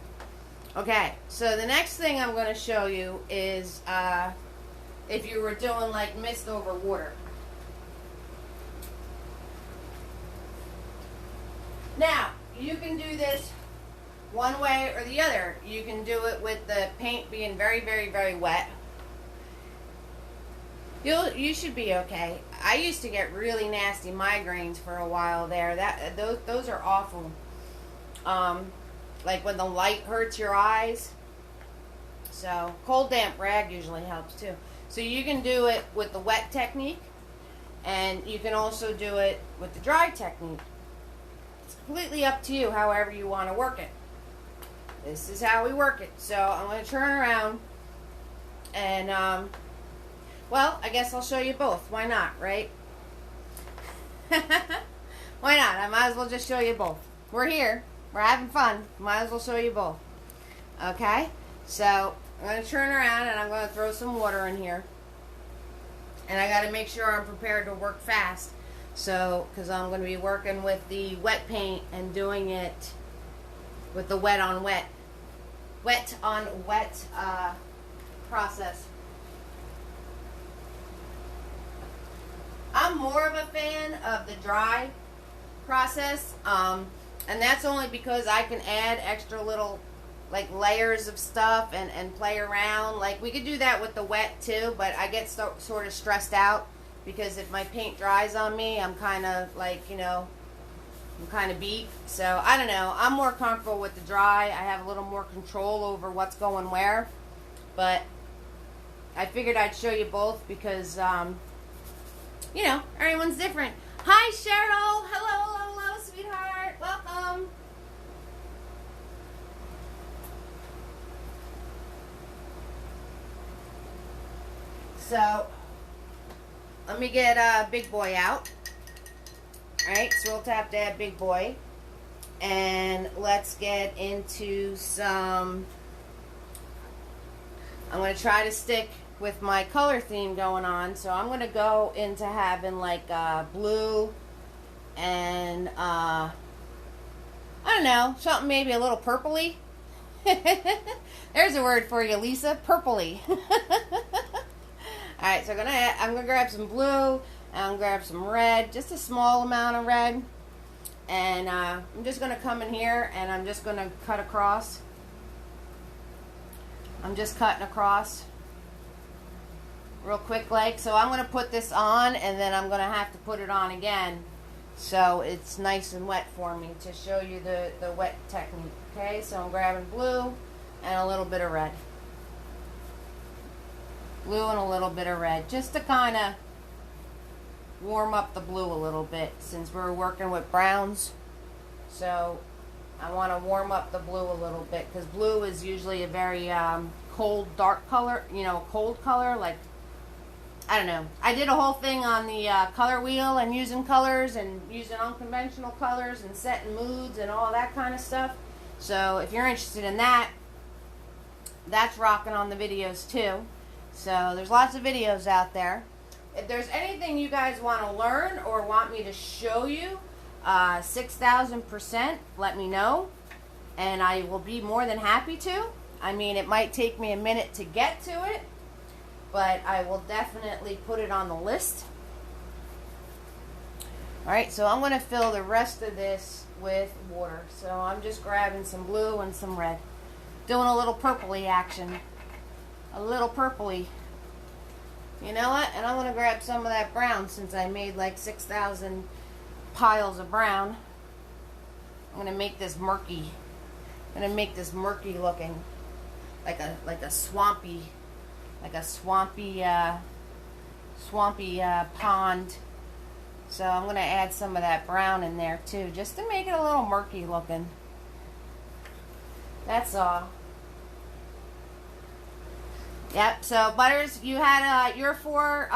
Okay, so the next thing I'm going to show you is if you were doing like mist over water. Now, you can do this one way or the other. You can do it with the paint being very, very, very wet. You should be okay. I used to get really nasty migraines for a while there. Those are awful. Like when the light hurts your eyes. So cold damp rag usually helps too. So you can do it with the wet technique, and you can also do it with the dry technique. It's completely up to you however you want to work it. This is how we work it. So I'm going to turn around and well, I guess I'll show you both. Why not, right? Why not? I might as well just show you both. We're here. We're having fun. Might as well show you both. Okay? So, I'm going to turn around and I'm going to throw some water in here. And I got to make sure I'm prepared to work fast. So, because I'm going to be working with the wet paint and doing it with the wet on wet process. I'm more of a fan of the dry process, and that's only because I can add extra little like layers of stuff and play around. Like we could do that with the wet too, but I get sort of stressed out because if my paint dries on me, I'm kind of like, you know, I'm kind of beat. So I don't know, I'm more comfortable with the dry. I have a little more control over what's going where, but I figured I'd show you both because you know, everyone's different. Hi, Cheryl. Hello, hello, hello, sweetheart. Welcome. So, let me get Big Boy out. Alright, so we'll tap that Big Boy. And let's get into some... I'm going to try to stick with my color theme going on, so I'm going to go into having like blue and I don't know, something maybe a little purpley. There's a word for you, Lisa. Purpley. Alright, so I'm gonna grab some blue, and I'm gonna grab some red, just a small amount of red. And I'm just gonna come in here and I'm just gonna cut across. I'm just cutting across real quick like. So I'm gonna put this on and then I'm gonna have to put it on again. So it's nice and wet for me to show you the wet technique. Okay, so I'm grabbing blue and a little bit of red. Blue and a little bit of red. Just to kind of warm up the blue a little bit since we're working with browns. So I want to warm up the blue a little bit because blue is usually a very cold, dark color. You know, cold color, like, I don't know. I did a whole thing on the color wheel and using colors and using unconventional colors and setting moods and all that kind of stuff. So if you're interested in that, that's rocking on the videos too. So there's lots of videos out there. If there's anything you guys want to learn or want me to show you, 6,000%, let me know. And I will be more than happy to. I mean, it might take me a minute to get to it, but I will definitely put it on the list. Alright, so I'm going to fill the rest of this with water. So I'm just grabbing some blue and some red. Doing a little purpley action. A little purpley. You know what? And I'm going to grab some of that brown since I made like 6,000 piles of brown. I'm going to make this murky. I'm going to make this murky looking. Like a swampy pond. So I'm going to add some of that brown in there too, just to make it a little murky looking. That's all. Yep. So Butters, you had your four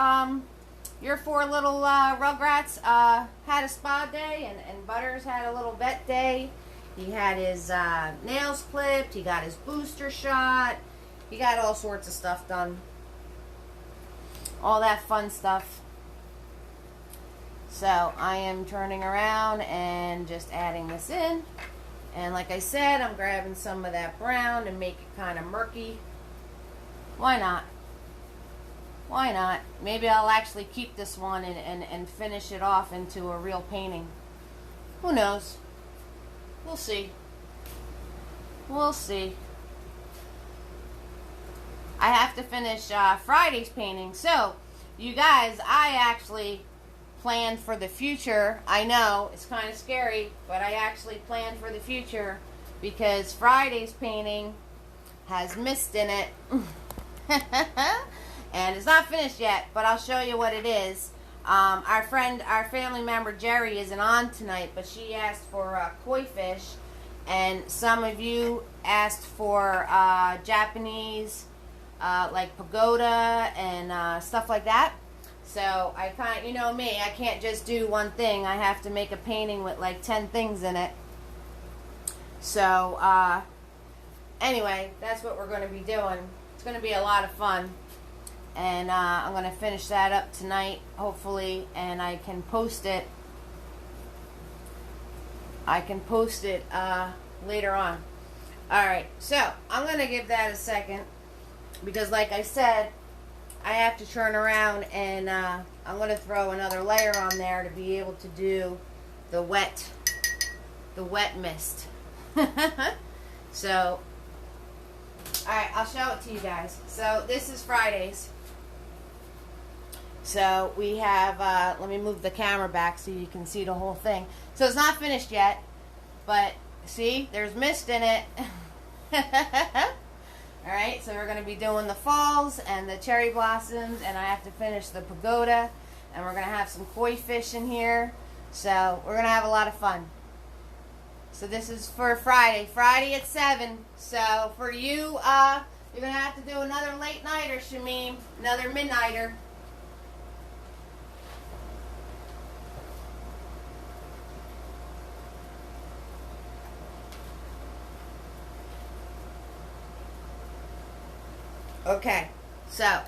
little Rugrats had a spa day, and Butters had a little vet day. He had his nails clipped. He got his booster shot. He got all sorts of stuff done. All that fun stuff. So I am turning around and just adding this in. And like I said, I'm grabbing some of that brown and make it kind of murky. Why not? Why not? Maybe I'll actually keep this one and finish it off into a real painting. Who knows? We'll see. We'll see. I have to finish Friday's painting. So, you guys, I actually planned for the future. I know, it's kind of scary, but I actually planned for the future because Friday's painting has mist in it. And it's not finished yet, but I'll show you what it is. Our family member Jerry isn't on tonight, but she asked for koi fish, and some of you asked for Japanese, like pagoda and stuff like that. So I you know me, I can't just do one thing. I have to make a painting with like 10 things in it. So anyway, that's what we're going to be doing. It's going to be a lot of fun. And I'm going to finish that up tonight, hopefully, and I can post it. Later on. Alright, so I'm going to give that a second because like I said, I have to turn around and I'm going to throw another layer on there to be able to do the wet mist. So, alright, I'll show it to you guys. So this is Friday's. So we have, let me move the camera back so you can see the whole thing. So it's not finished yet, but see, there's mist in it. Alright, so we're going to be doing the falls and the cherry blossoms, and I have to finish the pagoda, and we're going to have some koi fish in here. So we're going to have a lot of fun. So this is for Friday at 7. So for you, you're going to have to do another late nighter, Shamim, another midnighter. Okay, so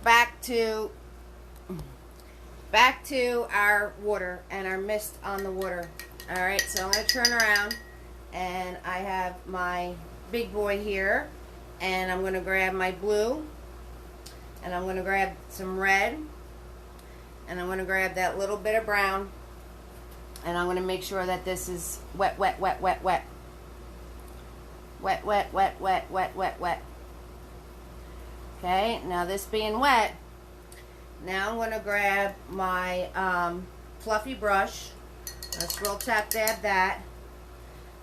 back to our water and our mist on the water. Alright, so I'm going to turn around, and I have my big boy here, and I'm going to grab my blue, and I'm going to grab some red, and I'm going to grab that little bit of brown, and I'm going to make sure that this is wet, wet, wet, wet, wet. Wet, wet, wet, wet, wet, wet, wet. Okay, now this being wet, now I'm going to grab my fluffy brush. Let's scroll tap dab that.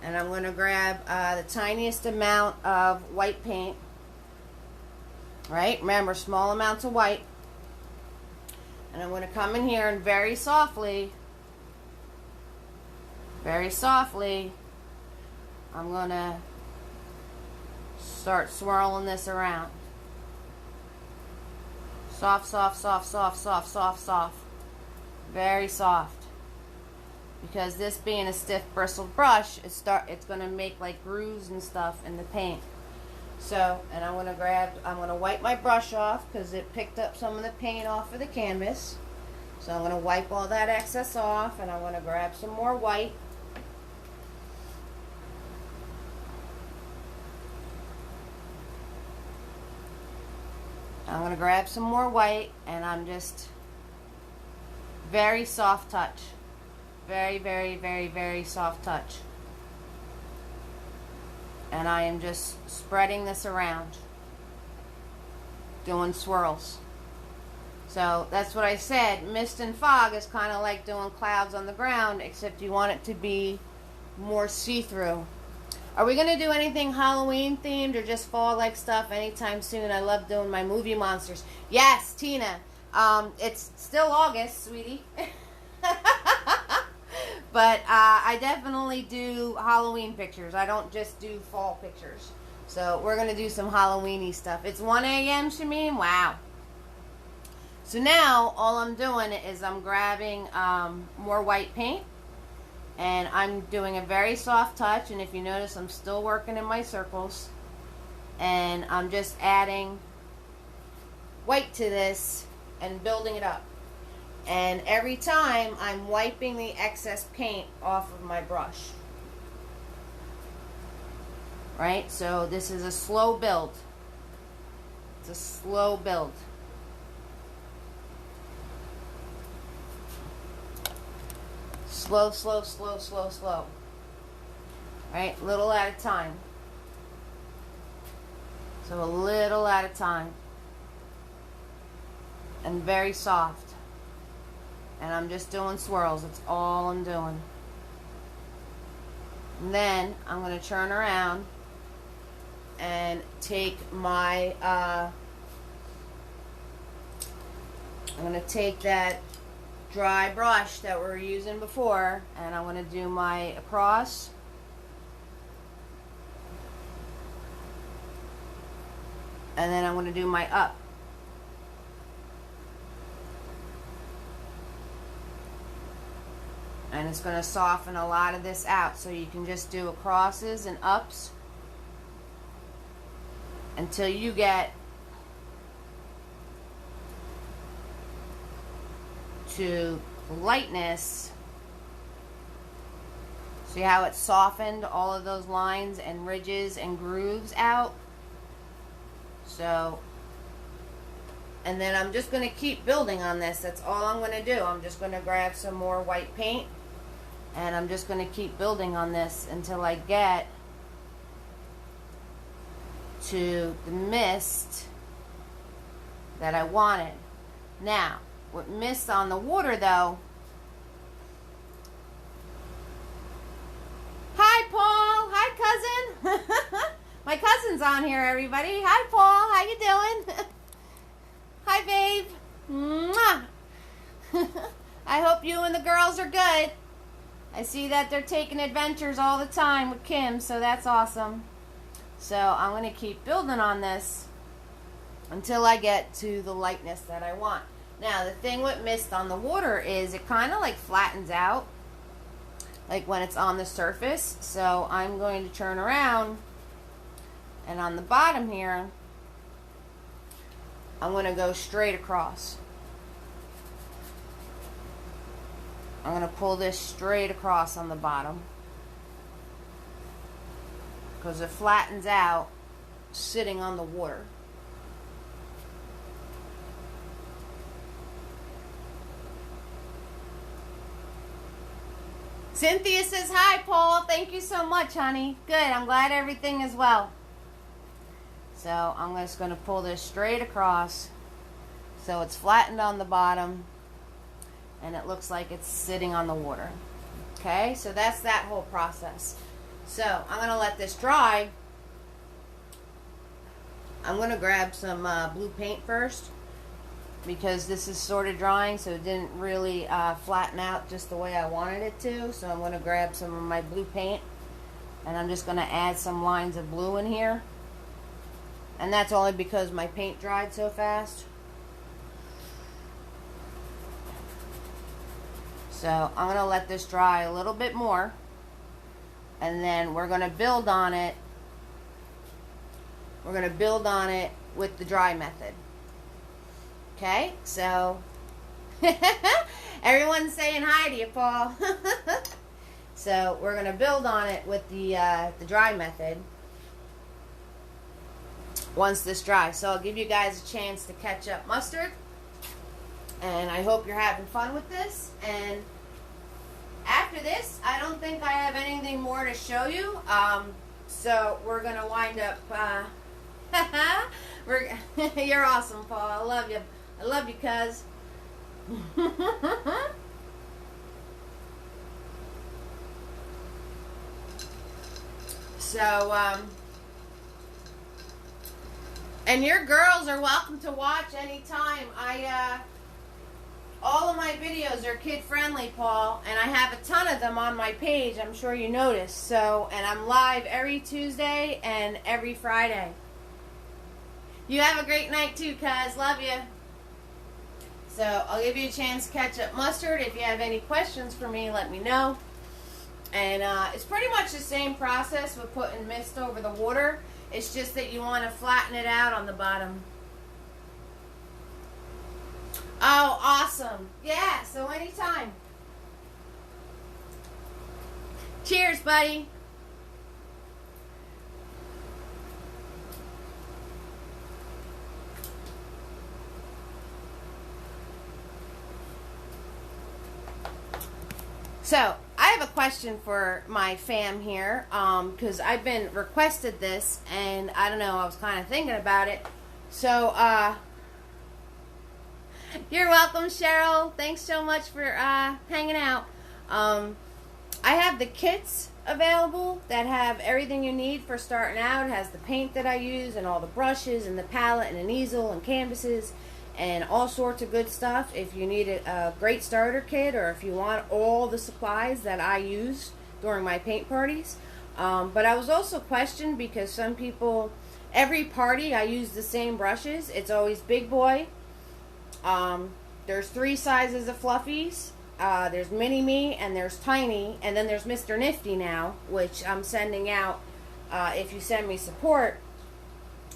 And I'm going to grab the tiniest amount of white paint. Right? Remember, small amounts of white. And I'm going to come in here and very softly, I'm going to start swirling this around. Soft, soft, soft, soft, soft, soft, soft. Very soft. Because this being a stiff bristled brush, it's going to make like grooves and stuff in the paint. So, and I'm going to wipe my brush off because it picked up some of the paint off of the canvas. So I'm going to wipe all that excess off, and I'm going to grab some more white. I'm going to grab some more white, and I'm just very soft touch. Very, very, very, very soft touch. And I am just spreading this around, doing swirls. So that's what I said. Mist and fog is kind of like doing clouds on the ground, except you want it to be more see-through. Are we going to do anything Halloween themed or just fall like stuff anytime soon? I love doing my movie monsters. Yes, Tina. It's still August, sweetie. But I definitely do Halloween pictures. I don't just do fall pictures. So we're going to do some Halloween-y stuff. It's 1 a.m., Shameen? Wow. So now all I'm doing is I'm grabbing more white paint. And I'm doing a very soft touch. And if you notice, I'm still working in my circles. And I'm just adding white to this and building it up. And every time I'm wiping the excess paint off of my brush. Right? So this is a slow build. It's a slow build. Slow, slow, slow, slow, slow. Right? Little at a time. So a little at a time. And very soft. And I'm just doing swirls. That's all I'm doing. And then I'm going to turn around and take my, I'm going to take that dry brush that we were using before, and I'm going to do my across. And then I'm going to do my up. And it's going to soften a lot of this out, so you can just do acrosses and ups until you get to lightness. See how it softened all of those lines and ridges and grooves out? So, and then I'm just going to keep building on this. That's all I'm going to do. I'm just going to grab some more white paint. And I'm just going to keep building on this until I get to the mist that I wanted. Now, with mist on the water though. Hi, Paul. Hi, cousin. My cousin's on here, everybody. Hi, Paul. How you doing? Hi, babe. Mwah. I hope you and the girls are good. I see that they're taking adventures all the time with Kim, so that's awesome. So I'm going to keep building on this until I get to the lightness that I want. Now, the thing with mist on the water is it kind of like flattens out, like when it's on the surface. So I'm going to turn around, and on the bottom here, I'm going to go straight across. I'm going to pull this straight across on the bottom because it flattens out sitting on the water. Cynthia says, hi, Paul. Thank you so much, honey. Good. I'm glad everything is well. So I'm just going to pull this straight across so it's flattened on the bottom and it looks like it's sitting on the water. Okay, so that's that whole process. So I'm going to let this dry. I'm going to grab some blue paint first because this is sort of drying, so it didn't really flatten out just the way I wanted it to. So I'm going to grab some of my blue paint and I'm just going to add some lines of blue in here. And that's only because my paint dried so fast. So I'm going to let this dry a little bit more. And then we're going to build on it. We're going to build on it with the dry method. Okay, so everyone's saying hi to you, Paul. So we're going to build on it with the dry method once this dries. So I'll give you guys a chance to catch up mustard. And I hope you're having fun with this. And after this, I don't think I have anything more to show you. So we're going to wind up... You're awesome, Paul. I love you. I love you, cuz. So, and your girls are welcome to watch anytime. All of my videos are kid-friendly, Paul, and I have a ton of them on my page. I'm sure you noticed. So, and I'm live every Tuesday and every Friday. You have a great night too, cuz. Love you. So I'll give you a chance to catch up mustard. If you have any questions for me, let me know. And it's pretty much the same process with putting mist over the water. It's just that you want to flatten it out on the bottom. Oh, awesome. Yeah, so anytime. Cheers, buddy. So, I have a question for my fam here, because I've been requested this, and I don't know, I was kind of thinking about it. So, you're welcome, Cheryl. Thanks so much for hanging out. I have the kits available that have everything you need for starting out. It has the paint that I use, and all the brushes, and the palette, and an easel, and canvases, and all sorts of good stuff. If you need a great starter kit, or if you want all the supplies that I use during my paint parties. But I was also questioned because some people, every party I use the same brushes. It's always big boy. There's 3 sizes of fluffies. There's mini me and there's tiny, and then there's Mr. Nifty now, which I'm sending out if you send me support.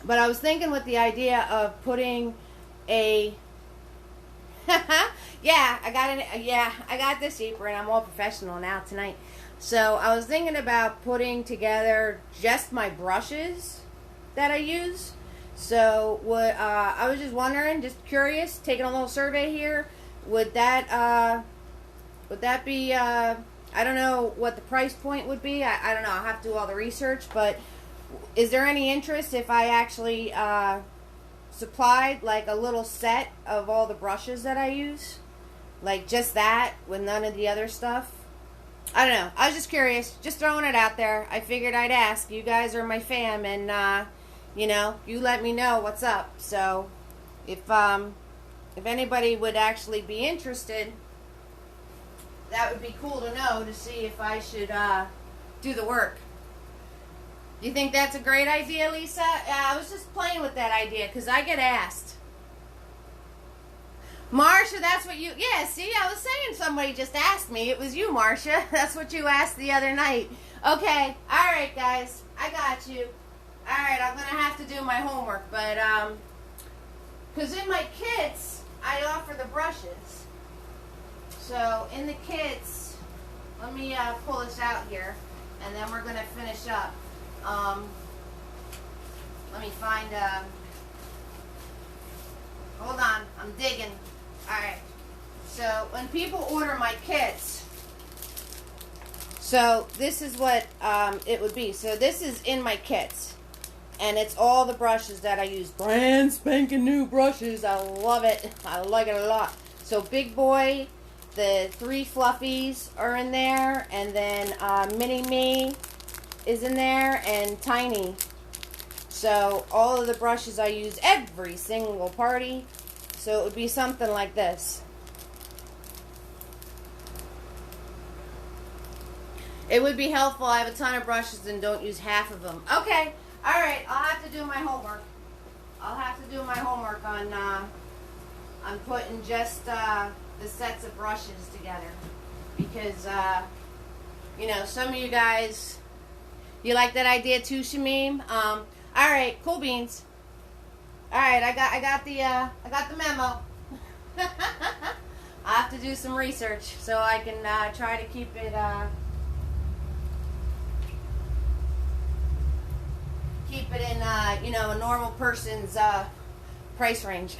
But I was thinking with the idea of putting a I got this apron. I'm all professional now tonight. So I was thinking about putting together just my brushes that I use. So I was just wondering, just curious, taking a little survey here. Would that be I don't know what the price point would be. I don't know. I'll have to do all the research. But is there any interest if I actually supplied like a little set of all the brushes that I use, like just that with none of the other stuff? I don't know. I was just curious, just throwing it out there. I figured I'd ask. You guys are my fam, and you know, you let me know what's up. So if anybody would actually be interested, that would be cool to know, to see if I should do the work. You think that's a great idea, Lisa? I was just playing with that idea because I get asked. Marsha, that's what you... Yeah, see, I was saying somebody just asked me. It was you, Marsha. That's what you asked the other night. Okay. All right, guys. I got you. All right, I'm going to have to do my homework. But, because in my kits, I offer the brushes. So in the kits, let me pull this out here, and then we're going to finish up. Let me find, hold on, I'm digging. Alright, so when people order my kits, so this is what it would be. So this is in my kits, and it's all the brushes that I use. Brand spanking new brushes. I love it. I like it a lot. So Big Boy, the 3 fluffies are in there, and then Mini Me is in there, and Tiny. So all of the brushes I use every single party. So it would be something like this. It would be helpful. I have a ton of brushes and don't use half of them. Okay. All right. I'll have to do my homework. I'll have to do my homework on putting just the sets of brushes together, because you know, some of you guys, you like that idea too, Shamim. All right, cool beans. All right, I got the memo. I have to do some research so I can try to keep it in you know, a normal person's price range.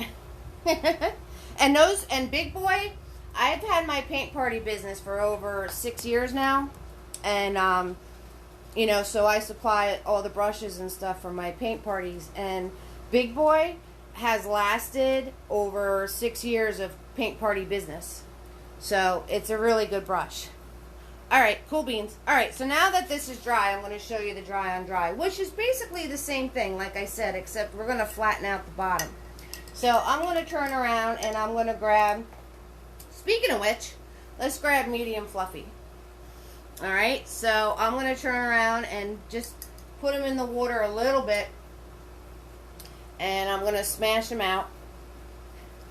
And Big Boy, I've had my paint party business for over 6 years now, and you know, so I supply all the brushes and stuff for my paint parties, and Big Boy has lasted over 6 years of paint party business. So it's a really good brush. Alright, cool beans. Alright, so now that this is dry, I'm going to show you the dry on dry, which is basically the same thing, like I said, except we're going to flatten out the bottom. So I'm going to turn around and I'm going to grab, speaking of which, let's grab medium fluffy. Alright, so I'm going to turn around and just put them in the water a little bit, and I'm going to smash him out.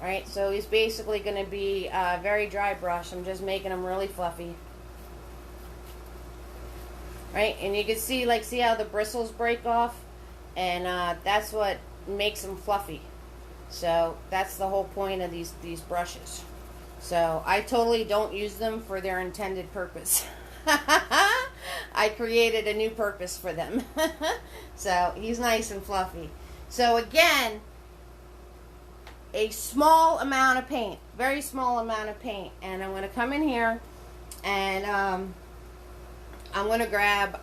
Alright, so he's basically going to be a very dry brush. I'm just making him really fluffy. Right, and you can see, like, see how the bristles break off? And that's what makes them fluffy. So that's the whole point of these brushes. So I totally don't use them for their intended purpose. I created a new purpose for them. So he's nice and fluffy. So again, a small amount of paint, very small amount of paint, and I'm going to come in here and I'm going to grab,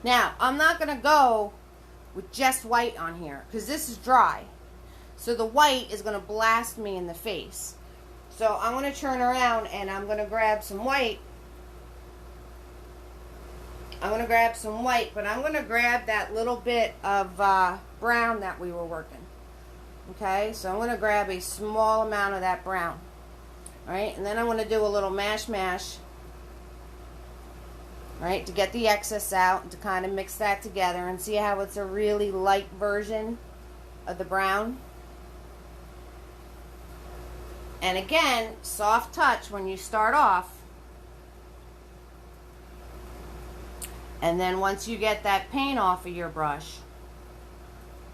now I'm not going to go with just white on here because this is dry. So the white is going to blast me in the face. So I'm going to turn around and I'm going to grab some white. I'm going to grab some white, but I'm going to grab that little bit of brown that we were working. Okay, so I'm going to grab a small amount of that brown. Alright, and then I'm going to do a little mash. Right, to get the excess out and to kind of mix that together and see how it's a really light version of the brown. And again, soft touch when you start off. And then once you get that paint off of your brush,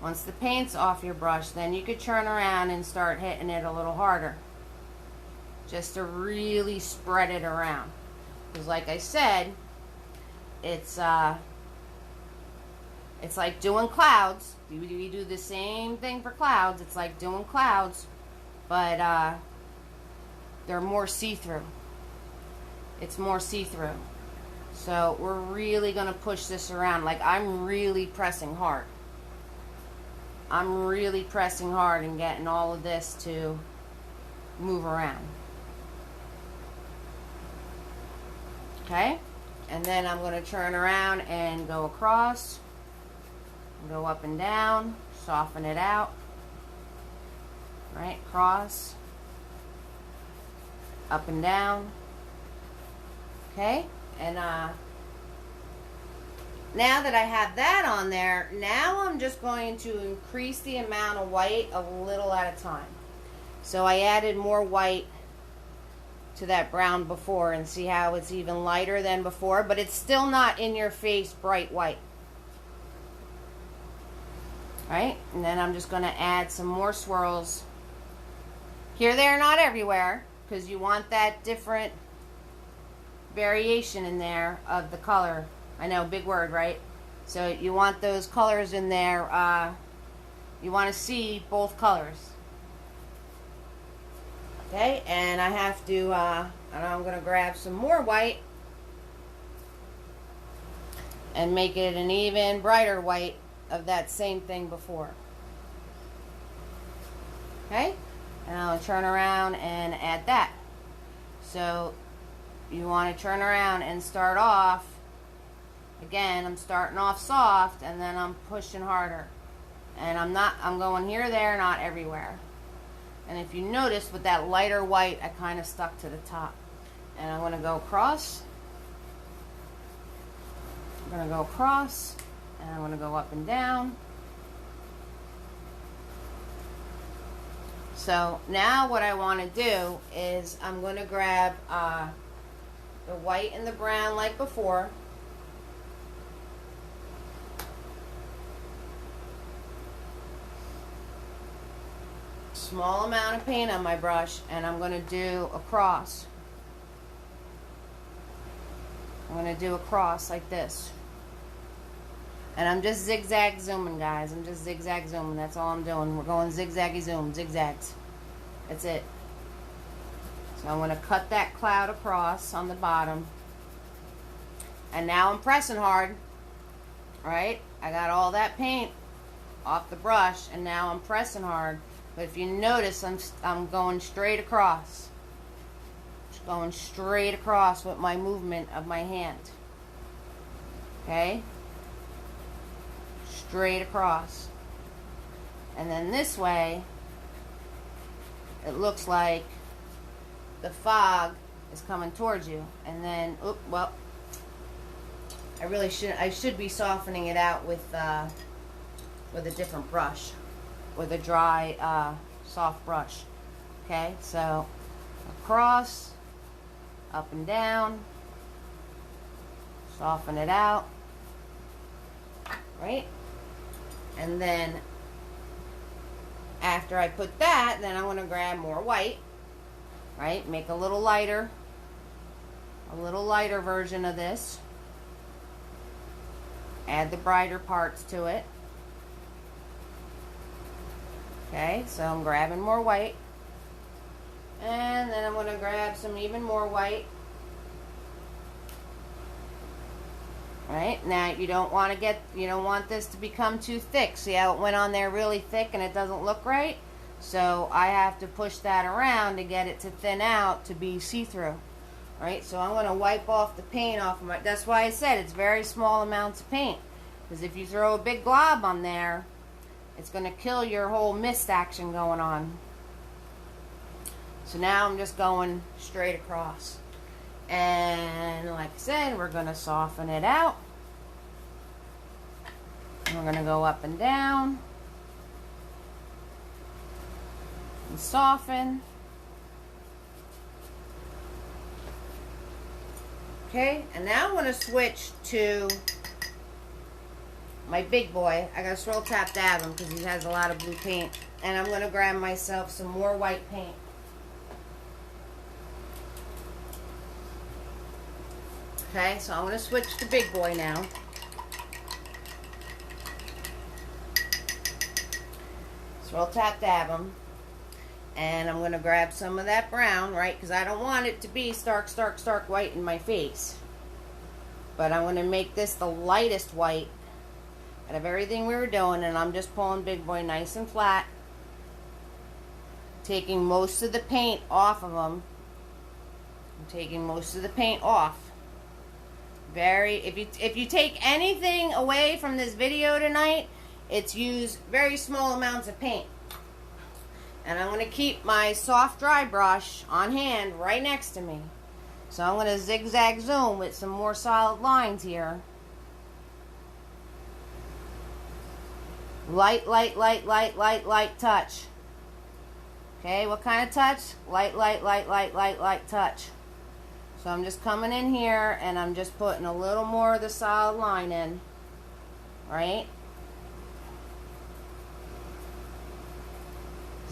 once the paint's off your brush, then you could turn around and start hitting it a little harder. Just to really spread it around. Because like I said, it's like doing clouds. We do the same thing for clouds. It's like doing clouds, but they're more see-through. It's more see-through. So we're really going to push this around. Like, I'm really pressing hard. I'm really pressing hard and getting all of this to move around. Okay? And then I'm going to turn around and go across, go up and down, soften it out, right, cross, up and down, okay, and now that I have that on there, now I'm just going to increase the amount of white a little at a time. So I added more white to that brown before, and see how it's even lighter than before, but it's still not in your face bright white. Right? And then I'm just going to add some more swirls here, there, not everywhere, because you want that different variation in there of the color. I know, big word, right? So you want those colors in there. You want to see both colors. Okay, and I have to, I'm going to grab some more white and make it an even brighter white of that same thing before. Okay, and I'll turn around and add that. So you want to turn around and start off. Again, I'm starting off soft and then I'm pushing harder. And I'm going here, there, not everywhere. And if you notice with that lighter white, I kind of stuck to the top. And I'm going to go across. I'm going to go across. And I'm going to go up and down. So now what I want to do is I'm going to grab the white and the brown like before. Small amount of paint on my brush, and I'm going to do a cross. I'm going to do a cross like this. And I'm just zigzag zooming, guys. I'm just zigzag zooming. That's all I'm doing. We're going zigzaggy zoom, zigzags. That's it. So I'm going to cut that cloud across on the bottom. And now I'm pressing hard. Right? I got all that paint off the brush, and now I'm pressing hard. But if you notice, I'm going straight across. Just going straight across with my movement of my hand. Okay? Straight across. And then this way, it looks like the fog is coming towards you. And then, well, I should be softening it out with a different brush. With a dry, soft brush. Okay, so across, up and down, soften it out, right? And then after I put that, then I'm going to grab more white, right? Make a little lighter version of this. Add the brighter parts to it. Okay, so I'm grabbing more white, and then I'm going to grab some even more white. Right, now you don't want this to become too thick. See how it went on there really thick and it doesn't look right? So I have to push that around to get it to thin out to be see-through. Right, so I'm going to wipe off the paint off of my, that's why I said it's very small amounts of paint. Because if you throw a big glob on there, it's going to kill your whole mist action going on. So now I'm just going straight across. And like I said, we're going to soften it out. And we're going to go up and down. And soften. Okay, and now I'm going to switch to my big boy. I gotta swirl tap dab him because he has a lot of blue paint. And I'm gonna grab myself some more white paint. Okay, so I'm gonna switch to big boy now. Swirl tap dab him. And I'm gonna grab some of that brown, right? Because I don't want it to be stark white in my face. But I'm gonna make this the lightest white out of everything we were doing, and I'm just pulling big boy nice and flat, taking most of the paint off of them. I'm taking most of the paint off. If you take anything away from this video tonight, it's use very small amounts of paint. And I'm going to keep my soft dry brush on hand right next to me. So I'm going to zigzag zoom with some more solid lines here. Light touch. Okay, what kind of touch? Light touch. So I'm just coming in here and I'm just putting a little more of the solid line in. Right?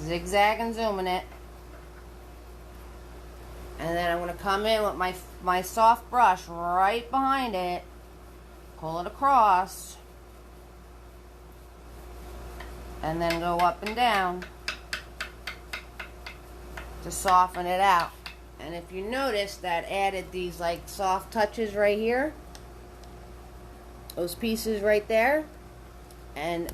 Zigzag and zooming it. And then I'm going to come in with my soft brush right behind it, pull it across, and then go up and down to soften it out. And if you notice, that added these like soft touches right here, those pieces right there. And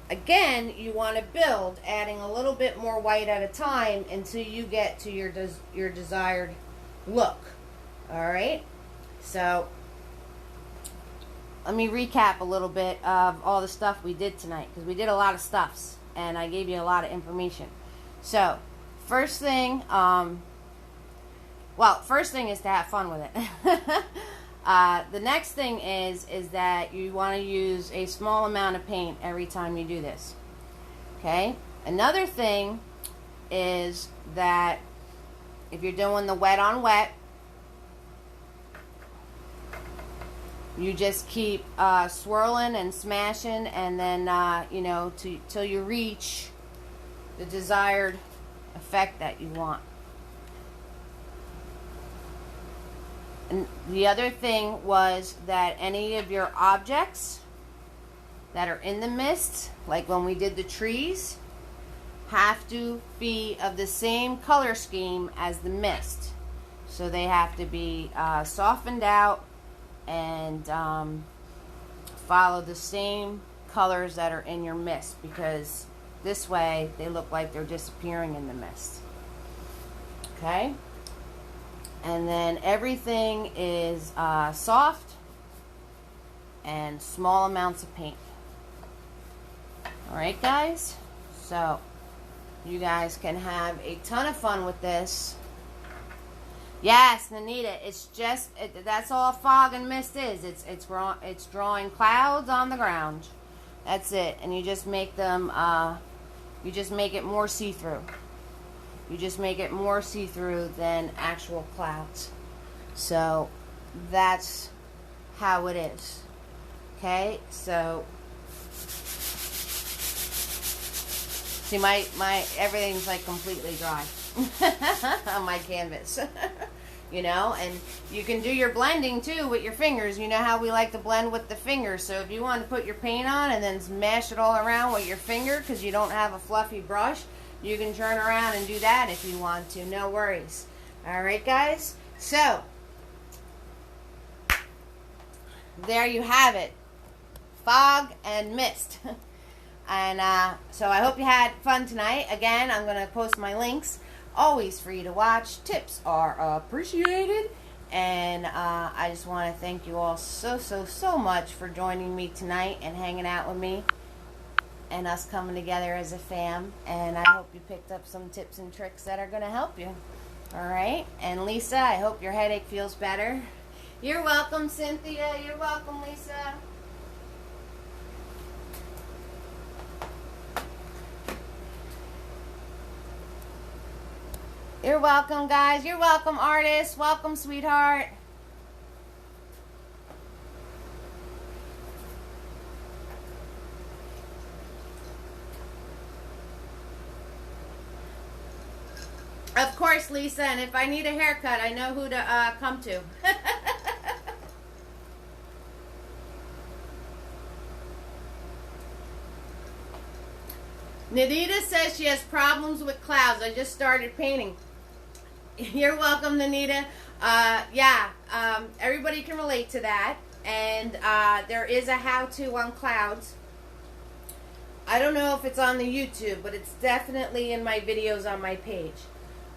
again, you want to build, adding a little bit more white at a time until you get to your desired look. Alright, so let me recap a little bit of all the stuff we did tonight, because we did a lot of stuffs and I gave you a lot of information. So first thing, first thing is to have fun with it. The next thing is that you want to use a small amount of paint every time you do this. Okay? Another thing is that if you're doing the wet on wet, you just keep swirling and smashing, and then till you reach the desired effect that you want. And the other thing was that any of your objects that are in the mist, like when we did the trees, have to be of the same color scheme as the mist. So they have to be softened out and follow the same colors that are in your mist, because this way they look like they're disappearing in the mist. Okay? And then everything is soft and small amounts of paint. Alright guys, so you guys can have a ton of fun with this. Yes, Nanita, it's just, that's all fog and mist is. It's drawing clouds on the ground. That's it. And you just make them, you just make it more see-through. You just make it more see-through than actual clouds. So that's how it is. Okay, so see, my everything's like completely dry on my canvas. You know, and you can do your blending too with your fingers. You know how we like to blend with the fingers. So if you want to put your paint on and then smash it all around with your finger because you don't have a fluffy brush, you can turn around and do that if you want to. No worries. Alright guys, so there you have it. Fog and mist. And so I hope you had fun tonight. Again, I'm going to post my links. Always free to watch. Tips are appreciated. And I just want to thank you all so much for joining me tonight and hanging out with me and us coming together as a fam. And I hope you picked up some tips and tricks that are going to help you. Alright? And Lisa, I hope your headache feels better. You're welcome, Cynthia. You're welcome, Lisa. You're welcome, guys. You're welcome, artists. Welcome, sweetheart. Of course, Lisa. And if I need a haircut, I know who to come to. Nadita says she has problems with clouds. I just started painting. You're welcome, Nanita. Everybody can relate to that. And there is a how-to on clouds. I don't know if it's on the YouTube, but it's definitely in my videos on my page.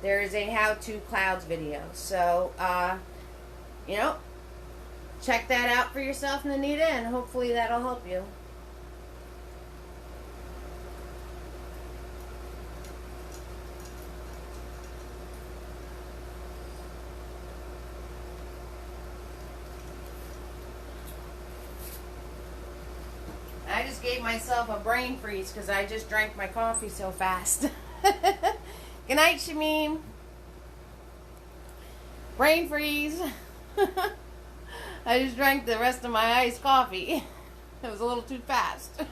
There is a how-to clouds video. So, check that out for yourself, Nanita, and hopefully that'll help you. I just gave myself a brain freeze because I just drank my coffee so fast. Good night, Shamim. Brain freeze. I just drank the rest of my iced coffee. It was a little too fast.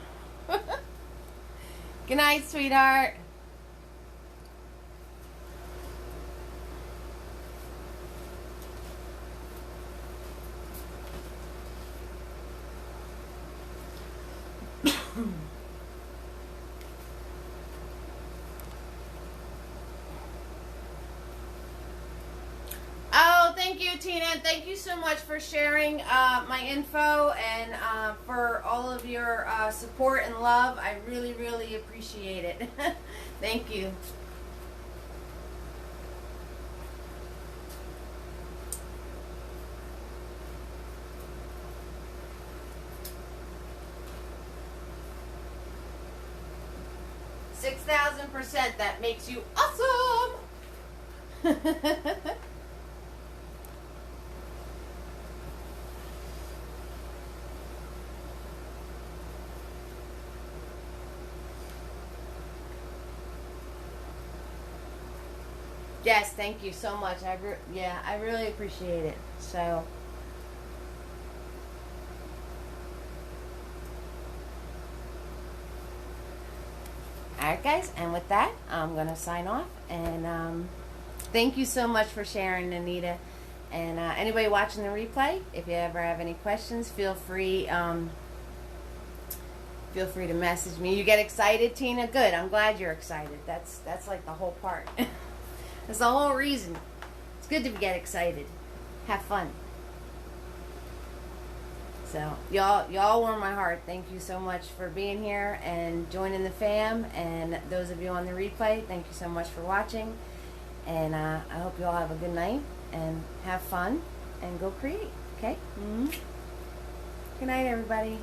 Good night, sweetheart. you, Tina, and thank you so much for sharing my info and for all of your support and love. I really, really appreciate it. Thank you. $6,000%. That makes you awesome. Yes, thank you so much. Yeah, I really appreciate it. So, alright guys, and with that, I'm going to sign off. And thank you so much for sharing, Anita. And anybody watching the replay, if you ever have any questions, feel free to message me. You get excited, Tina? Good. I'm glad you're excited. That's like the whole part. That's the whole reason. It's good to get excited. Have fun. So, y'all warm my heart. Thank you so much for being here and joining the fam. And those of you on the replay, thank you so much for watching. And I hope you all have a good night and have fun and go create. Okay? Mm-hmm. Good night, everybody.